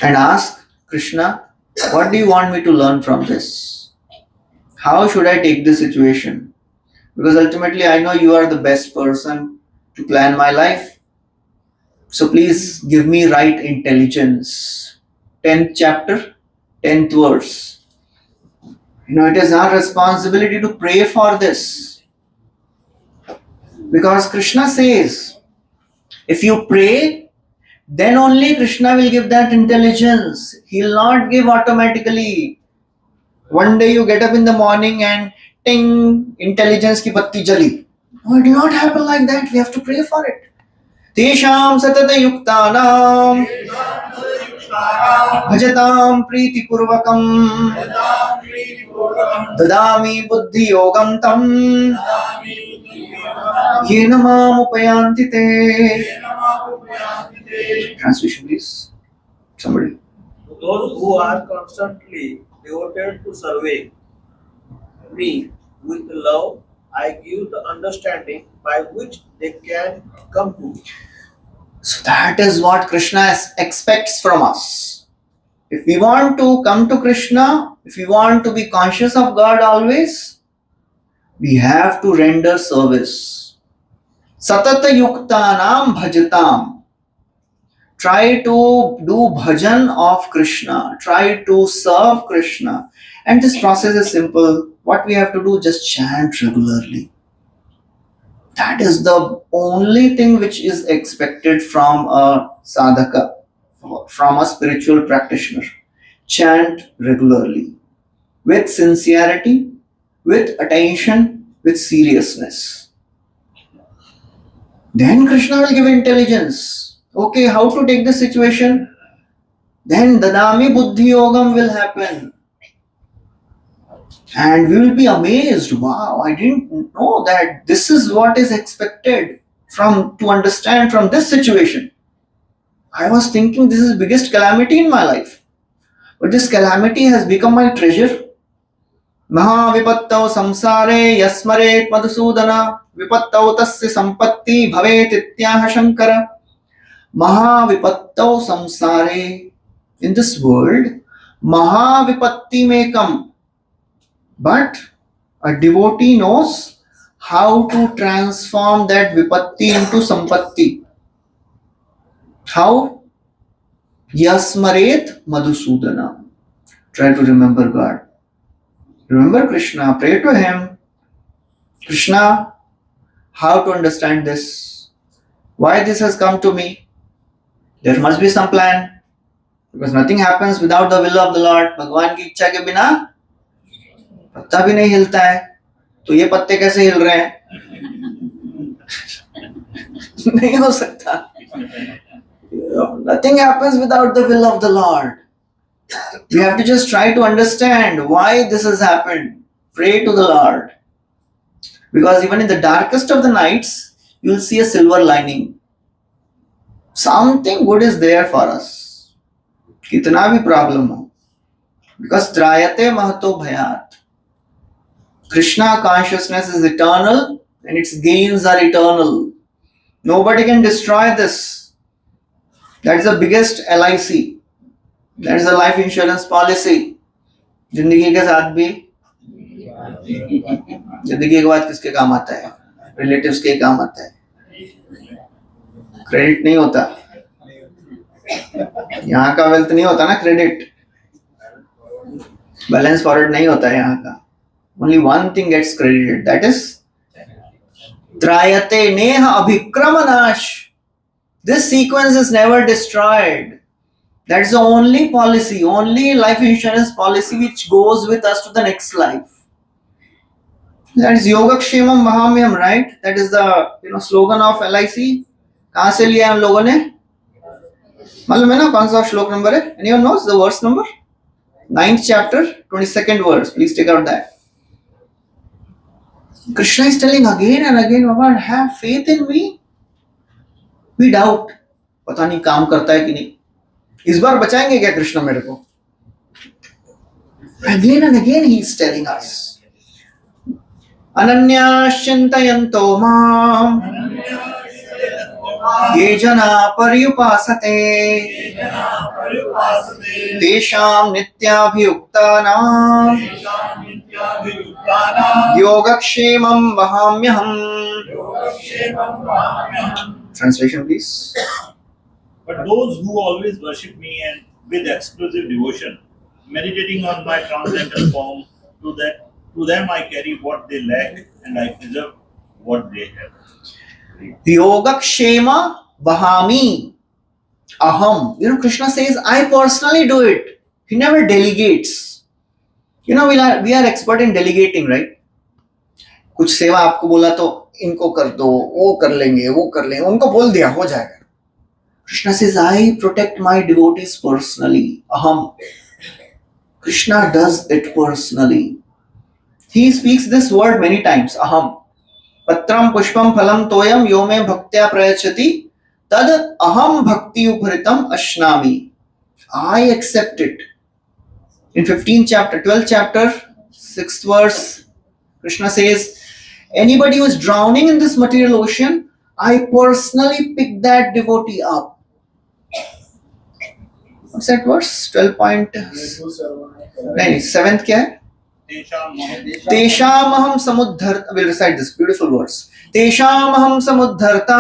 And ask Krishna, What do you want me to learn from this? How should I take this situation? Because ultimately I know you are the best person to plan my life. So please give me right intelligence. 10th chapter, 10th verse. It is our responsibility to pray for this. Because Krishna says, if you pray, then only Krishna will give that intelligence. He will not give automatically. One day you get up in the morning and ting, intelligence ki batti jali. No, it will not happen like that. We have to pray for it. Tesham satata yuktanam bhajatam priti purvakam dadami buddhi yogam tam yena mam upayanti te. Translation please. Somebody. Those who are constantly devoted to serving me with love, I give the understanding by which they can come to me. So that is what Krishna expects from us. If we want to come to Krishna, if we want to be conscious of God always, we have to render service. Satata yuktanam bhajatam. Try to do bhajan of Krishna. Try to serve Krishna. And this process is simple. What we have to do, just chant regularly. That is the only thing which is expected from a sadhaka, from a spiritual practitioner. Chant regularly, with sincerity, with attention, with seriousness. Then Krishna will give intelligence. Okay, how to take this situation? Then dadami buddhi yogam will happen. And we will be amazed. Wow, I didn't know that this is what is expected to understand from this situation. I was thinking this is the biggest calamity in my life. But this calamity has become my treasure. Maha vipattau samsare yasmaret madhusudana vipattau tasya sampatti bhavet ityaha shankara. Maha vipattau samsare. In this world, Maha vipatti may come. But a devotee knows how to transform that vipatti into sampatti. How? Yasmaret Madhusudana. Try to remember God. Remember Krishna. Pray to Him. Krishna, how to understand this? Why this has come to me? There must be some plan. Because nothing happens without the will of the Lord. भगवान की इच्छा के बिना पत्ता भी नहीं हिलता है. तो ये पत्ते कैसे हिल रहे हैं? नहीं हो सकता. Nothing happens without the will of the Lord. We have to just try to understand why this has happened. Pray to the Lord. Because even in the darkest of the nights, you will see a silver lining. Something good is there for us. Kitna bhi problem ho. Because trayate mahato bhayat. Krishna consciousness is eternal and its gains are eternal. Nobody can destroy this. That is the biggest LIC. That is the life insurance policy. जिंदगी के साथ भी जिंदगी के बाद किसके काम आता है? रिलेटिव्स के काम आता है. क्रेडिट नहीं होता. यहाँ का वेल्थ नहीं होता ना क्रेडिट. बैलेंस फॉरवर्ड नहीं होता है यहाँ का. Only one thing gets credited. That is Trayate Neha Abhikramanash. This sequence is never destroyed. That's the only policy, only life insurance policy which goes with us to the next life. That is Yogakshemam Mahamyam, right? That is the slogan of LIC. कहाँ से लिया हम लोगों ने? मालूम है ना कौन सा श्लोक नंबर है? Anyone knows the verse number? 9th chapter, 22nd verse. Please take out that. Krishna is telling again and again, Baba, have faith in me. We doubt. पता नहीं काम करता है कि नहीं. इस बार बचाएंगे क्या कृष्ण मेरे को? Again and again he is telling us. Ananyashyantayanto mam ये जना पर्युपासते तेषां नित्याभियुक्तानां योगक्षेमं वहाम्यहम्. Translation, please. But those who always worship me and with exclusive devotion, meditating on my transcendental form, to them I carry what they lack and I preserve what they have. Yogakshema vahami aham. Krishna says, I personally do it. He never delegates. We are expert in delegating, right? कुछ सेवा आपको बोला तो इनको कर दो, वो कर लेंगे, उनको बोल दिया, हो जाएगा. Krishna says, I protect my devotees personally. Aham. Krishna does it personally. He speaks this word many times. Aham. Patram pushpam phalam toyam yome bhaktya prayachati tad aham bhakti uphritam ashnami. I accept it. In 15th chapter, 12th chapter, 6th verse, Krishna says, anybody who is drowning in this material ocean, I personally pick that devotee up. What's that verse? 12.7th क्या है? तेषामहं समुद्धर्ता. We'll recite this beautiful verse. तेषामहं समुद्धर्ता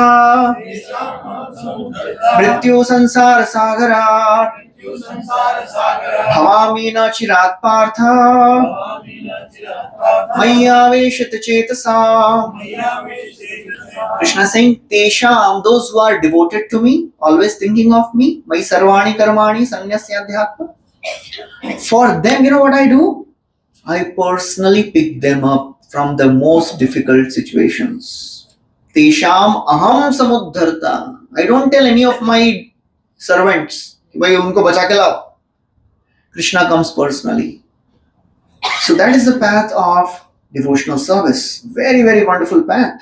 मृत्यु संसार सागरात् भवामि न चिरात् Partha मय्यावेशित चेतसाम्. Krishna saying, Tesham, those who are devoted to me, always thinking of me, Mai Sarvani Karmani Sannyasya. For them, you know what I do? I personally pick them up from the most difficult situations. Tesham aham samuddharta. I don't tell any of my servants, bhai unko bacha ke lao. Krishna comes personally. So that is the path of devotional service. Very, very wonderful path.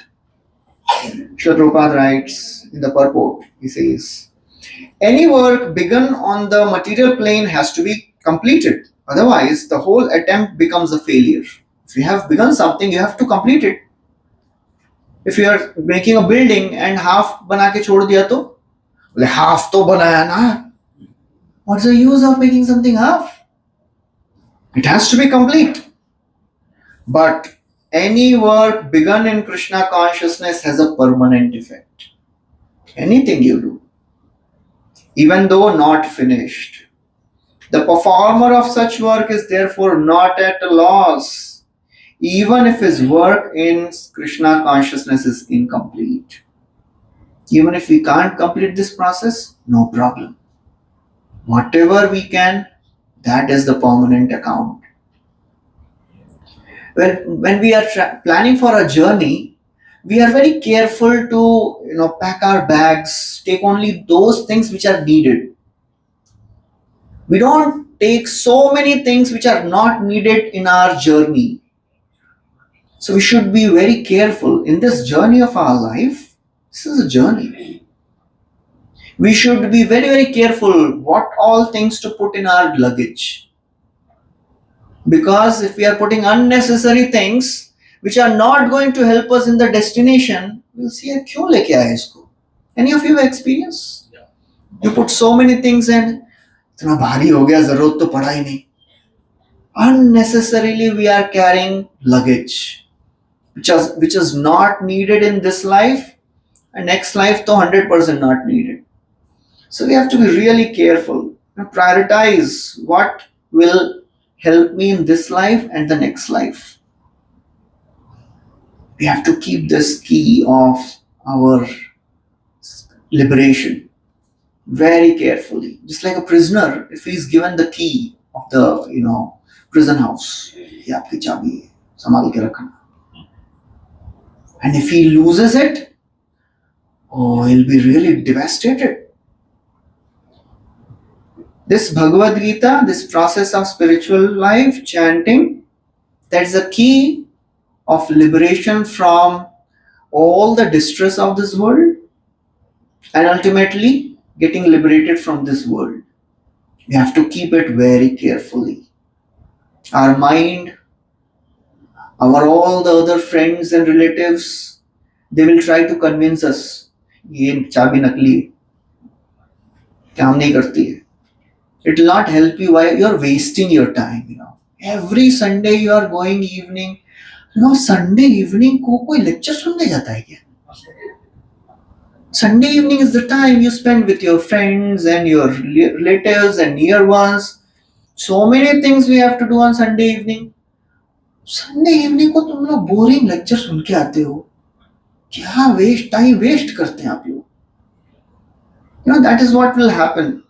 Srila Prabhupada writes in the purport, he says, any work begun on the material plane has to be completed. Otherwise, the whole attempt becomes a failure. If you have begun something, you have to complete it. If you are making a building and half bana ke chhod diya to, half to banaya na. What's the use of making something half? It has to be complete. But any work begun in Krishna consciousness has a permanent effect. Anything you do, even though not finished. The performer of such work is therefore not at a loss, even if his work in Krishna consciousness is incomplete. Even if we can't complete this process, no problem. Whatever we can, that is the permanent account. When we are planning for a journey, we are very careful to pack our bags, take only those things which are needed. We don't take so many things which are not needed in our journey. So we should be very careful in this journey of our life. This is a journey. We should be very, very careful what all things to put in our luggage. Because if we are putting unnecessary things which are not going to help us in the destination, we'll see, kyun leke aaye isko? Any of you have experience? Yeah. You put so many things and इतना भारी हो गया, जरूरत तो पड़ा ही नहीं. Unnecessarily we are carrying luggage which is not needed in this life, and next life to 100% not needed. So we have to be really careful and prioritize what will help me in this life and the next life. We have to keep this key of our liberation very carefully. Just like a prisoner, if he's given the key of the prison house, ye aapki chabi hai, sambhal ke rakhna. And if he loses it, he'll be really devastated. This Bhagavad Gita, this process of spiritual life, chanting, that's the key of liberation from all the distress of this world and ultimately getting liberated from this world. We have to keep it very carefully. Our mind, all the other friends and relatives, they will try to convince us. ये चाबी नकली है, काम नहीं करती है. It will not help you. Why? You are wasting your time. Every Sunday you are going evening. Sunday evening को कोई lecture सुनने जाता है क्या? Sunday evening is the time you spend with your friends and your relatives and near ones. So many things we have to do on Sunday evening. Sunday evening को तुम लोग boring lecture सुन के आते हो. क्या time waste करते हैं आप लोग? That is what will happen.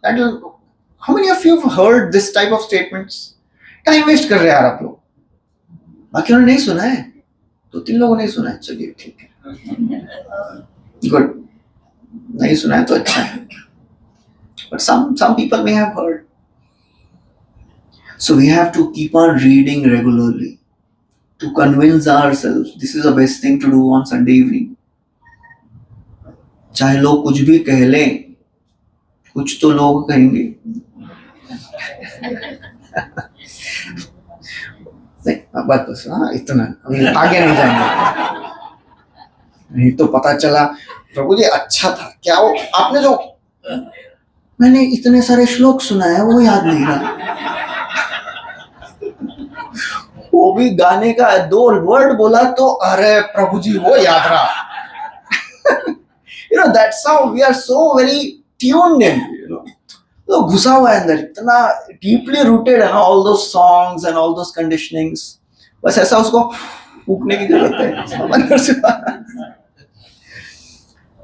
How many of you have heard this type of statements? Time waste कर रहे हैं यार आप लोग. बाकियों ने नहीं सुना है, 2-3 लोगों ने सुना है. चलिए ठीक है, good. नहीं सुना है तो अच्छा है. But some people may have heard. So we have to keep on reading regularly to convince ourselves this is the best thing to do on Sunday evening. चाहे लोग कुछ भी कह लें, कुछ तो लोग कहेंगे. नहीं बात बस, हाँ इतना, अभी आगे नहीं जाएंगे. नहीं तो पता चला प्रभु जी अच्छा था क्या, वो आपने जो मैंने इतने सारे श्लोक सुना है वो याद नहीं रहा, वो भी गाने का 2 वर्ड बोला तो अरे प्रभु जी वो याद रहा. That's how we are so very tuned in. तो घुसा हुआ है अंदर, इतना deeply rooted है all those songs and all those conditionings. बस ऐसा उसको फूकने की जरूरत है.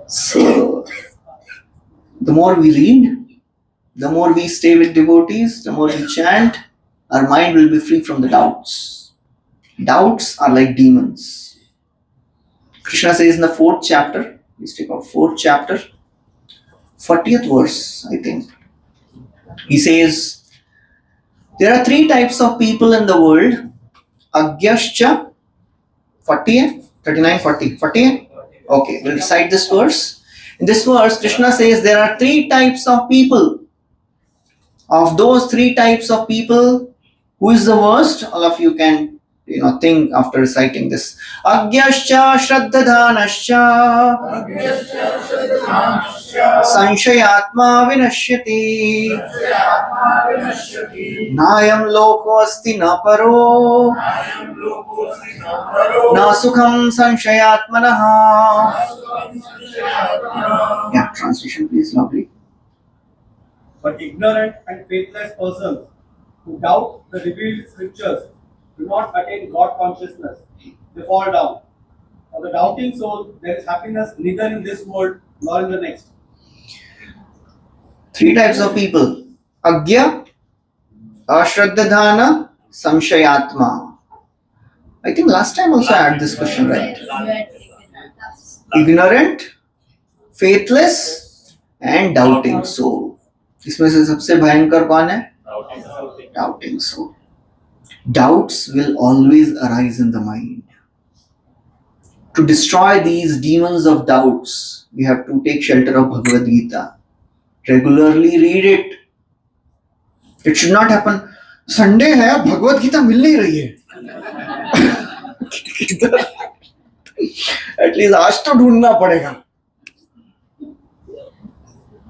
So the more we read, the more we stay with devotees, the more we chant, our mind will be free from the doubts. Doubts are like demons. Krishna says in the 4th chapter, let's take out 4th chapter, 40th verse, I think. He says, there are 3 types of people in the world. Agyascha, 40, 39, 40, 40. Okay, we'll recite this verse. In this verse, Krishna says there are 3 types of people. Of those 3 types of people, who is the worst? All of you can think after reciting this. Agyascha shraddhadhanascha sanshayatma vinashyati nayam loko asti na paro na sukham sanshayatmanaha. Yeah, translation please, lovely. But ignorant and faithless persons who doubt the revealed scriptures do not attain God consciousness. They fall down. For the doubting soul, there is happiness neither in this world nor in the next. 3 types of people. Agya, Ashraddhadhana, Samshayatma. I think last time also I had this question, right? Ignorant, faithless and doubting soul. इसमें से सबसे भयंकर कौन है? Doubting soul. Doubts will always arise in the mind. To destroy these demons of doubts, we have to take shelter of Bhagavad Gita. Regularly read it. It should not happen. Sunday है, भगवद गीता मिल नहीं रही है. At least आज तो ढूंढना पड़ेगा.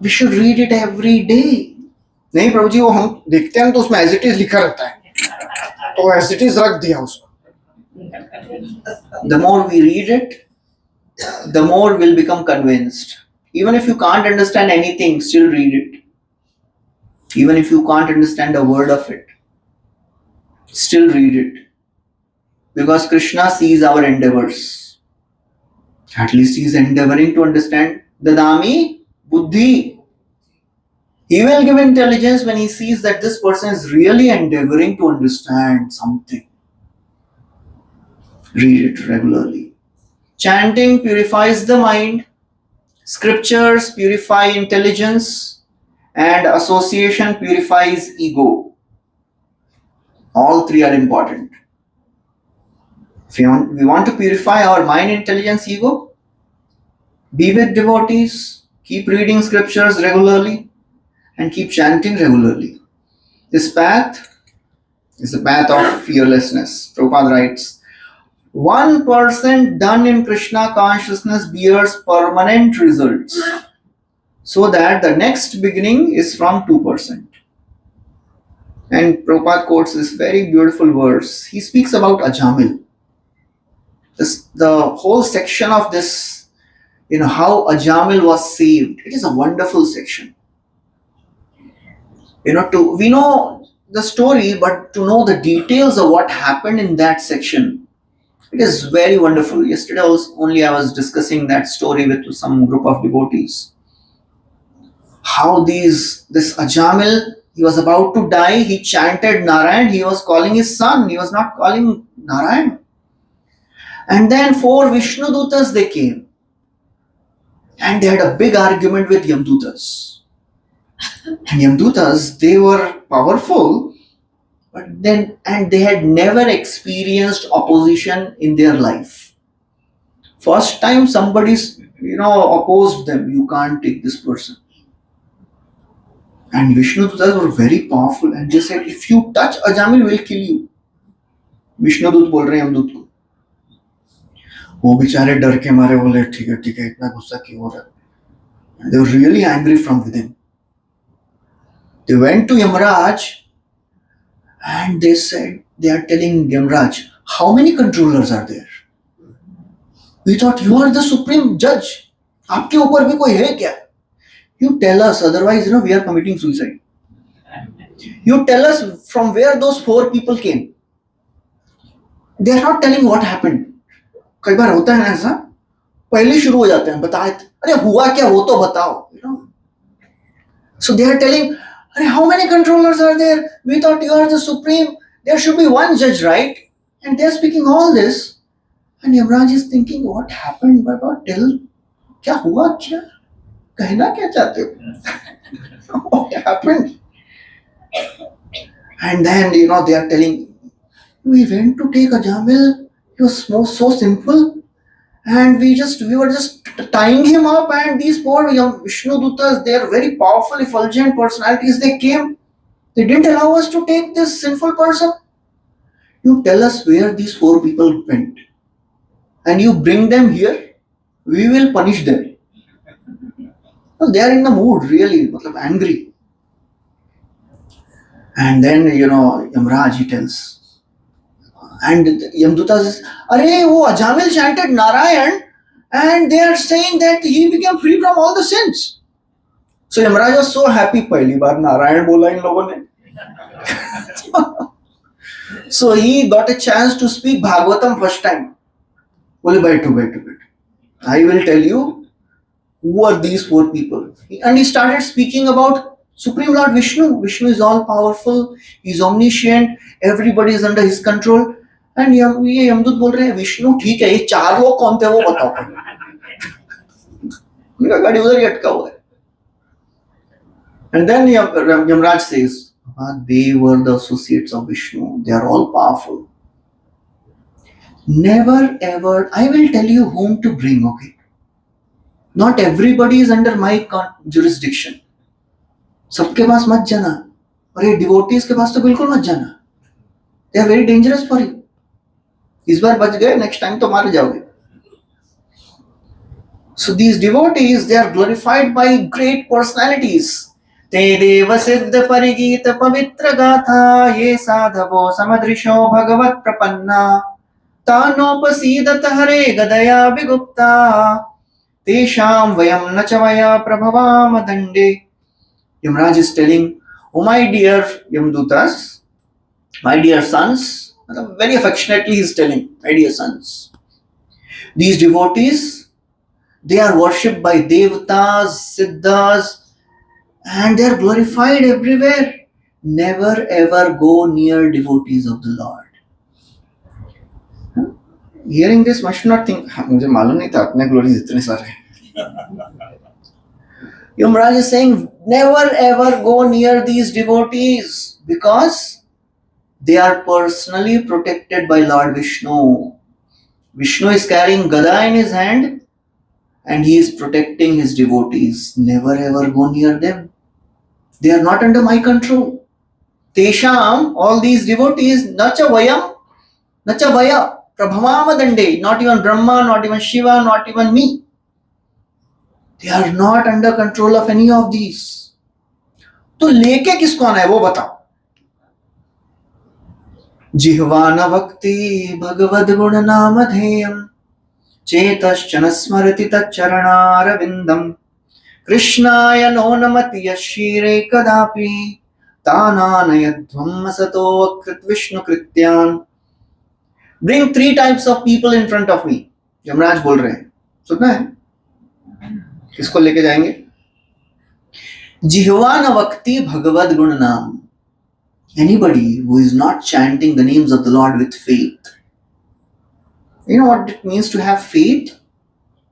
We should read it every day. नहीं प्रभु जी, वो हम देखते हैं तो उसमें as it is लिखा रहता है, तो as it is रख दिया उसको. The more we read it, the more we'll become convinced. Even if you can't understand anything, still read it. Even if you can't understand a word of it, still read it. Because Krishna sees our endeavors. At least he is endeavoring to understand. Dadami buddhi. He will give intelligence when he sees that this person is really endeavoring to understand something. Read it regularly. Chanting purifies the mind. Scriptures purify intelligence. And association purifies ego. All 3 are important. If we want to purify our mind, intelligence, ego, be with devotees, keep reading scriptures regularly, and keep chanting regularly. This path is the path of fearlessness. Prabhupada writes, 1% done in Krishna consciousness bears permanent results. So that the next beginning is from 2%. And Prabhupada quotes this very beautiful verse. He speaks about Ajamil. The whole section of this, how Ajamil was saved. It is a wonderful section. We know the story, but to know the details of what happened in that section, it is very wonderful. Yesterday I was discussing that story with some group of devotees. How this Ajamil, he was about to die, he chanted Narayan, he was calling his son, he was not calling Narayan. And then 4 Vishnu Dutas, they came. And they had a big argument with Yamdutas. And Yamdutas, they were powerful, and they had never experienced opposition in their life. First time somebody's, opposed them, you can't take this person. And Vishnu Dutas were very powerful and they said, if you touch Ajamil, we'll kill you. Vishnu Dut बोल रहे हैं यमदूत को. वो बेचारे डर के मारे बोले ठीक है इतना गुस्सा क्यों हो रहा है. They were really angry from within. They went to Yamraj and they are telling Yamraj, how many controllers are there? We thought you are the supreme judge. आपके ऊपर भी कोई है क्या? You tell us, otherwise we are committing suicide. You tell us from where those 4 people came. They are not telling what happened. कई बार होता है ना ऐसा, पहले शुरू हो जाते हैं बताए, अरे हुआ क्या वो तो बताओ. So they are telling, how many controllers are there? We thought you are the supreme. There should be one judge, right? And they are speaking all this. And Yamraj is thinking, what happened? Baba, tell, क्या हुआ क्या? कहना क्या चाहते हो? What happened? And then, they are telling, we went to take Ajamil. He was so simple. And we were just tying him up, and these poor young Vishnu Dutas, they are very powerful, effulgent personalities. They came. They didn't allow us to take this sinful person. You tell us where these 4 people went. And you bring them here. We will punish them. Well, they are in the mood, really, angry. And then, Yamraj, he tells. And Yamduta says, Arey, wo Ajamil chanted Narayan and they are saying that he became free from all the sins. So Yamraj was so happy, पहली बार Narayan बोला इन लोगों ने. So he got a chance to speak Bhagavatam first time. बोले बैठो. I will tell you who are these 4 people. And he started speaking about Supreme Lord Vishnu. Vishnu is all powerful, he is omniscient, everybody is under his control. And ये यमदूत बोल रहे हैं विष्णु ठीक है, ये 4 लोग कौन थे वो बताओ. उनका गाड़ी उधर ही अटका हुआ है. And then Yamraj says, they were the associates of Vishnu, they are all powerful. Never ever, I will tell you whom to bring, okay? Not everybody is under my jurisdiction. सबके पास मत जाना, और ये devotees के पास तो बिल्कुल मत जाना. They are very dangerous for you. इस बार बच गए, next time तो मारे जाओगे. So these devotees, they are glorified by great personalities. ते देव सिद्ध परिगीत पवित्र गाथा ये साधवो समदृशो भगवत प्रपन्ना तानोपसीदत हरे गदया विगुप्ता तेषां वयं न च वया प्रभवाम दंडे. Yamraj is telling, oh my dear Yamdutas, my dear sons, very affectionately he is telling, my dear sons, these devotees, they are worshipped by devatas, siddhas, and they are glorified everywhere. Never ever go near devotees of the Lord. Hearing this, one should not think, मुझे मालूम नहीं था अपने glories इतने सारे. Yamraj is saying, never ever go near these devotees because they are personally protected by Lord Vishnu. Vishnu is carrying Gada in his hand and he is protecting his devotees. Never ever go near them. They are not under my control. Tesham, all these devotees, nacha vaya Prabhavama Dande, not even Brahma, not even Shiva, not even me. They are not under control of any of these. तो लेके किसको आना है वो बताओ. जिह्वा न भक्ति भगवद गुण नामधेयम् चेतश्चन स्मरति तच्चरणारविन्दम् कृष्णाय नो नमति यशीरे कदापि तानानयध्वम् असतो वकृत Vishnu कृत्यान्. Bring 3 types of people in front of me. Yamraj बोल रहे हैं, सुनना है? किसको लेके जाएंगे? जिह्वा न वक्ति भगवद गुण नाम. Anybody who is not chanting the names of the Lord with faith. You know what it means to have faith?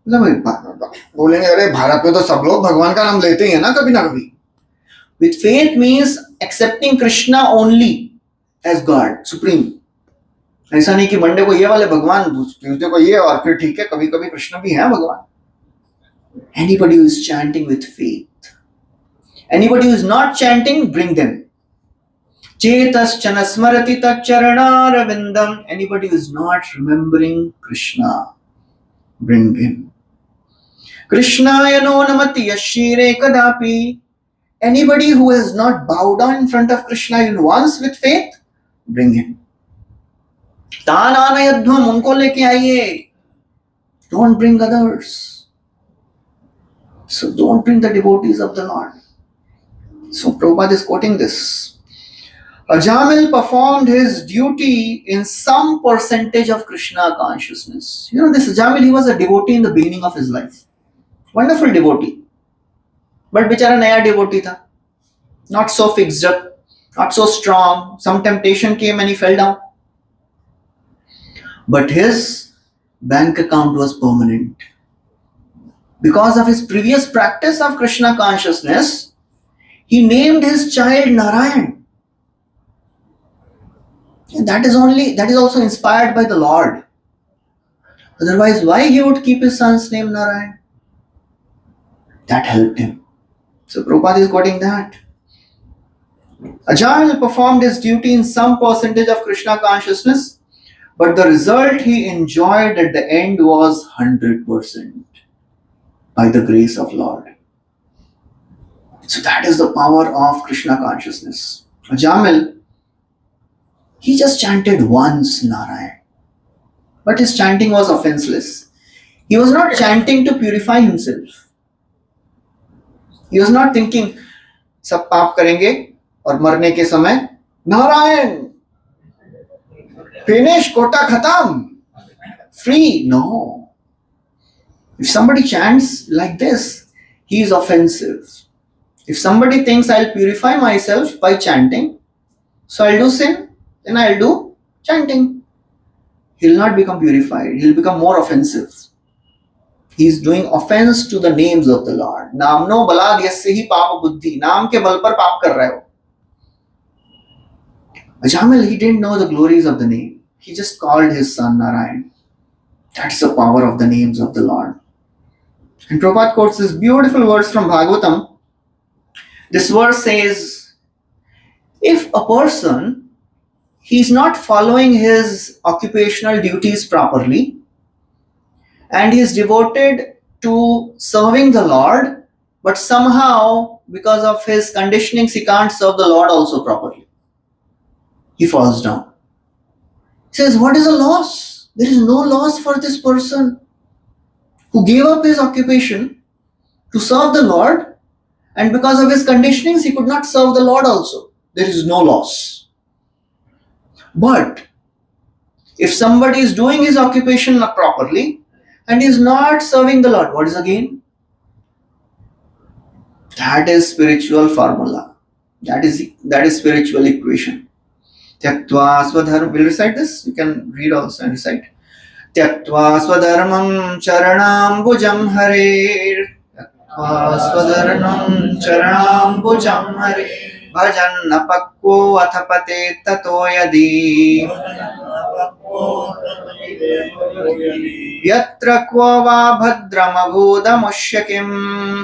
बोलेंगे अरे भारत में तो सब लोग भगवान का नाम लेते ही है ना कभी ना कभी. With faith means accepting Krishna only as God, supreme. ऐसा नहीं कि मंडे को ये वाले भगवान, ट्यूसडे को ये, और फिर ठीक है कभी कभी कृष्ण भी है भगवान. Anybody who is chanting with faith. Anybody who is not chanting, bring them. Chetaschana smarati taccharanarvindam. Anybody who is not remembering Krishna, bring him. Krishnaya no namati yashire kadapi. Anybody who has not bowed down in front of Krishna even once with faith, bring him. Tananayadhvam, unko leke आइए. Don't bring others. So don't bring the devotees of the Lord. So Prabhupada is quoting this. Ajamil performed his duty in some percentage of Krishna consciousness. You know, this Ajamil, he was a devotee in the beginning of his life. Wonderful devotee. But bichara naya devotee tha. Not so fixed up, not so strong. Some temptation came and he fell down. But his bank account was permanent. Because of his previous practice of Krishna consciousness, he named his child Narayan. And that is also inspired by the Lord. Otherwise, why he would keep his son's name Narayan? That helped him. So Prabhupada is quoting that. Ajamil performed his duty in some percentage of Krishna consciousness, but the result he enjoyed at the end was 100% by the grace of Lord. So that is the power of Krishna consciousness. Ajamil, he just chanted once Narayan, but his chanting was offenseless. He was not chanting to purify himself. He was not thinking, सब पाप करेंगे और मरने के समय Narayan, finish, kota khatam, free. No. If somebody chants like this, he is offensive. If somebody thinks I'll purify myself by chanting, so I'll do sin, then I'll do chanting. He'll not become purified. He'll become more offensive. He's doing offense to the names of the Lord. Namno balad yasya hi papa buddhi. Naam ke bal par paap kar rahe ho. Ajamil, he didn't know the glories of the name. He just called his son Narayan. That's the power of the names of the Lord. And Prabhupada quotes this beautiful verse from Bhagavatam. This verse says, if a person, he's not following his occupational duties properly, and he is devoted to serving the Lord, but somehow, because of his conditionings, he can't serve the Lord also properly. He falls down. He says, what is a loss? There is no loss for this person who gave up his occupation to serve the Lord, and because of his conditionings, he could not serve the Lord also. There is no loss. But if somebody is doing his occupation properly and is not serving the Lord, what is again? That is spiritual formula. That is spiritual equation. Tyaktva swadharmam. We'll recite this. You can read also and recite. Tyaktva swadharmam charanam bhujam harer. Tyaktva swadharmam charanam bhujam harer. Bhajan napakko athapate tato yadi. Yatra kva va bhadrama bhudamushyakim.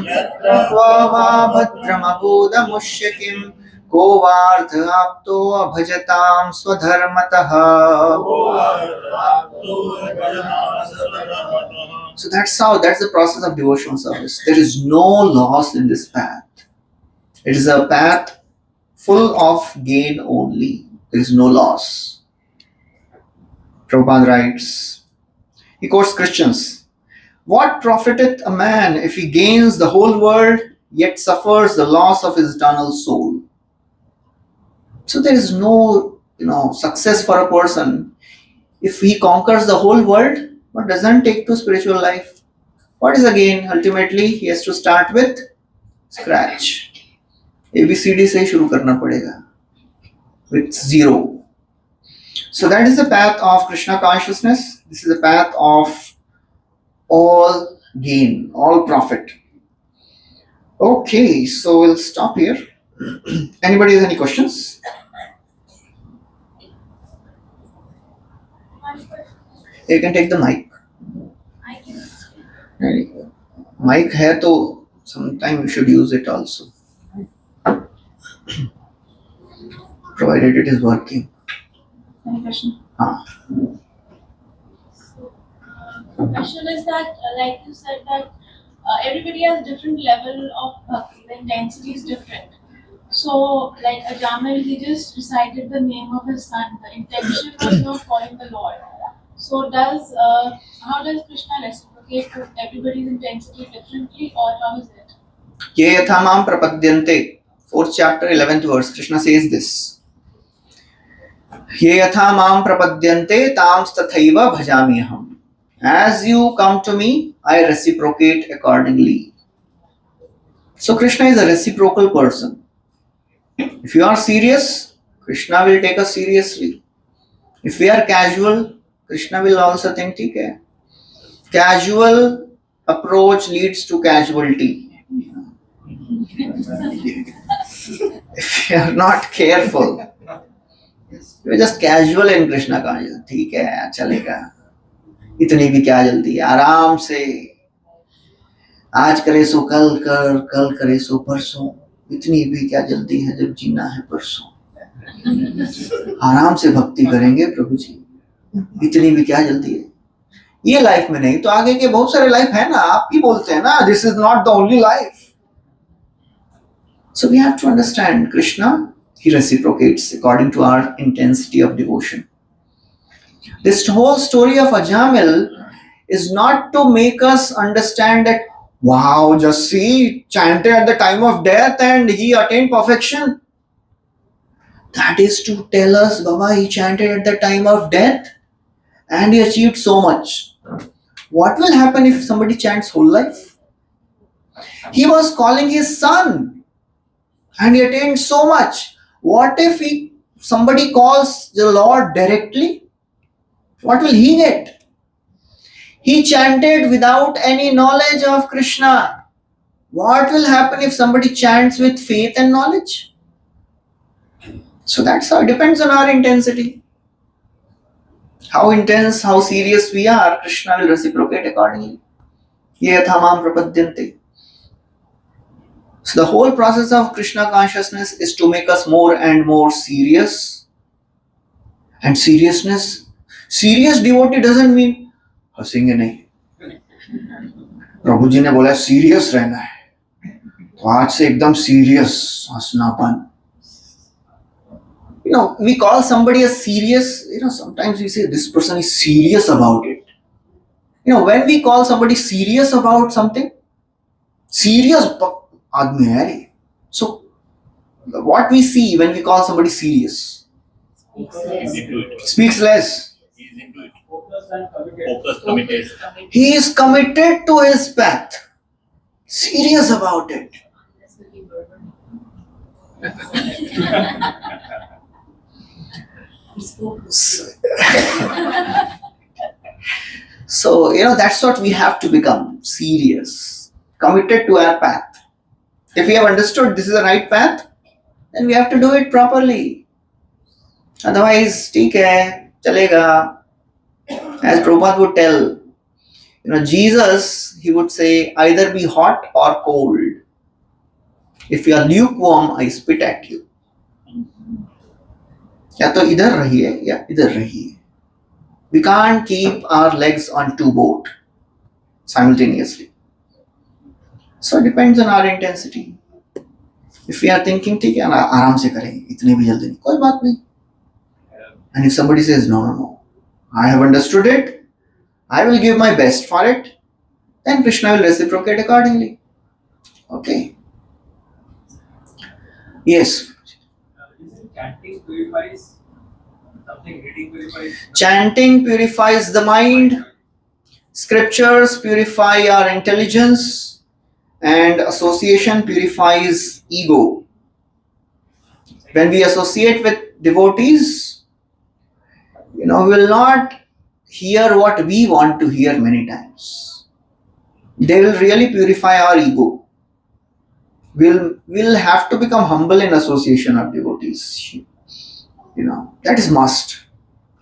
Yatra kva va bhadrama bhudamushyakim. को वार्ध आप्तो अभजतां स्वधर्मतः. So that's the process of devotional service. There is no loss in this path. It is a path full of gain only. There is no loss. Prabhupada writes, he quotes Christians, "What profiteth a man if he gains the whole world, yet suffers the loss of his eternal soul?" So there is no, success for a person if he conquers the whole world but doesn't take to spiritual life. What is the gain? Ultimately, he has to start with scratch. ABCD से शुरू करना पड़ेगा with zero. So that is the path of Krishna consciousness. This is the path of all gain, all profit. Okay, so we'll stop here. Anybody has any questions? You can take the mic. Mic है तो sometime you should use it also, provided it is working. Any question? The question is that, like you said, that everybody has different level of bhakti. The intensity is different. So, like a Jamil, he just recited the name of his son. The intention was not calling the Lord. So, how does Krishna reciprocate to everybody's intensity differently, or how is it? Ye yatha mam prapadyante. 4th chapter, 11th verse. Krishna says this. Ye yatha mam prapadyante tams tathaiva bhajami aham. As you come to me, I reciprocate accordingly. So Krishna is a reciprocal person. If you are serious, Krishna will take us seriously. If we are casual, Krishna will also think, ठीक है. Casual approach leads to casualty. If you are not careful, you are just casual in Krishna consciousness. ठीक है, चलेगा. इतनी भी क्या जल्दी है, आराम से. आज करे सो कल कर, कल करे सो परसों. इतनी भी क्या जल्दी है जब जीना है परसों. आराम से भक्ति करेंगे प्रभु जी. इतनी भी क्या जल्दी है. ये लाइफ में नहीं तो आगे के बहुत सारे लाइफ है ना. आप ही बोलते हैं ना, this is not the only life. So we have to understand Krishna, he reciprocates according to our intensity of devotion. This whole story of Ajamil is not to make us understand that, wow, just see, chanted at the time of death and he attained perfection. That is to tell us, Baba, he chanted at the time of death and he achieved so much. What will happen if somebody chants whole life? He was calling his son and he attained so much. What if somebody calls the Lord directly? What will he get? He chanted without any knowledge of Krishna. What will happen if somebody chants with faith and knowledge? So that's how it depends on our intensity. How intense, how serious we are, Krishna will reciprocate accordingly. Ye yathamam prapadyante. So the whole process of Krishna consciousness is to make us more and more serious. And serious devotee doesn't mean हंसेंगे नहीं. प्रभु जी ने बोला serious रहना है, तो आज से एकदम serious हंसनापन. We call somebody as serious, sometimes we say this person is serious about it. When we call somebody serious about something, serious आदमी है ये. So what we see when we call somebody serious? Speaks less. He is into it. Focused and committed. Focused, committed. He is committed to his path. Serious about it. So, that's what we have to become. Serious. Committed to our path. If we have understood this is the right path, then we have to do it properly. Otherwise, ठीक है, चलेगा. As Prabhupada would tell, Jesus, he would say, either be hot or cold. If you are lukewarm, I spit at you. या तो इधर रहिए या इधर रहिए. We can't keep our legs on two boat simultaneously. So it depends on our intensity. If we are thinking ठीक है ना आराम से करेंगे इतने भी जल्दी नहीं कोई बात नहीं. And if somebody says no, I have understood it, I will give my best for it, then Krishna will reciprocate accordingly. Okay. Yes. Isn't chanting purifies something? Reading purifies. Chanting purifies the mind. Scriptures purify our intelligence, and association purifies ego. When we associate with devotees, we will not hear what we want to hear many times. They will really purify our ego. We'll have to become humble in association of devotees. That is must.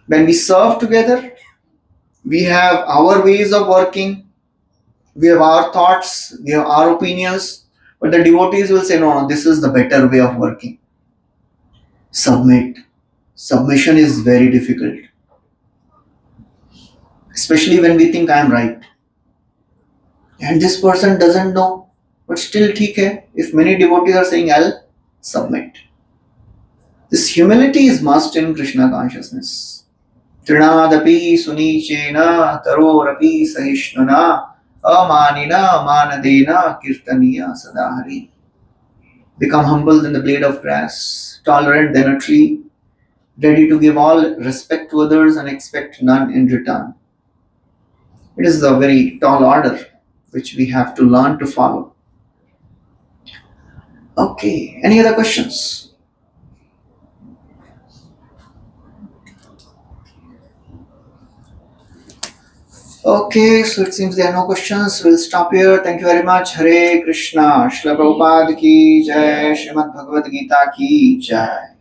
When we serve together, we have our ways of working, we have our thoughts, we have our opinions, but the devotees will say, no, this is the better way of working. Submit. Submission is very difficult. Especially when we think I am right. And this person doesn't know. But still, theek hai. If many devotees are saying, I'll submit. This humility is must in Krishna consciousness. Trinadapi sunichena tarorapi sahishnuna amanina manadena kirtaniya sadahari. Become humble than the blade of grass, tolerant than a tree, ready to give all respect to others and expect none in return. It is a very tall order which we have to learn to follow. Okay, any other questions? Okay, so it seems there are no questions. We'll stop here. Thank you very much. Hare Krishna. Srila Prabhupada ki jai. Srimad Bhagavad Gita ki jai.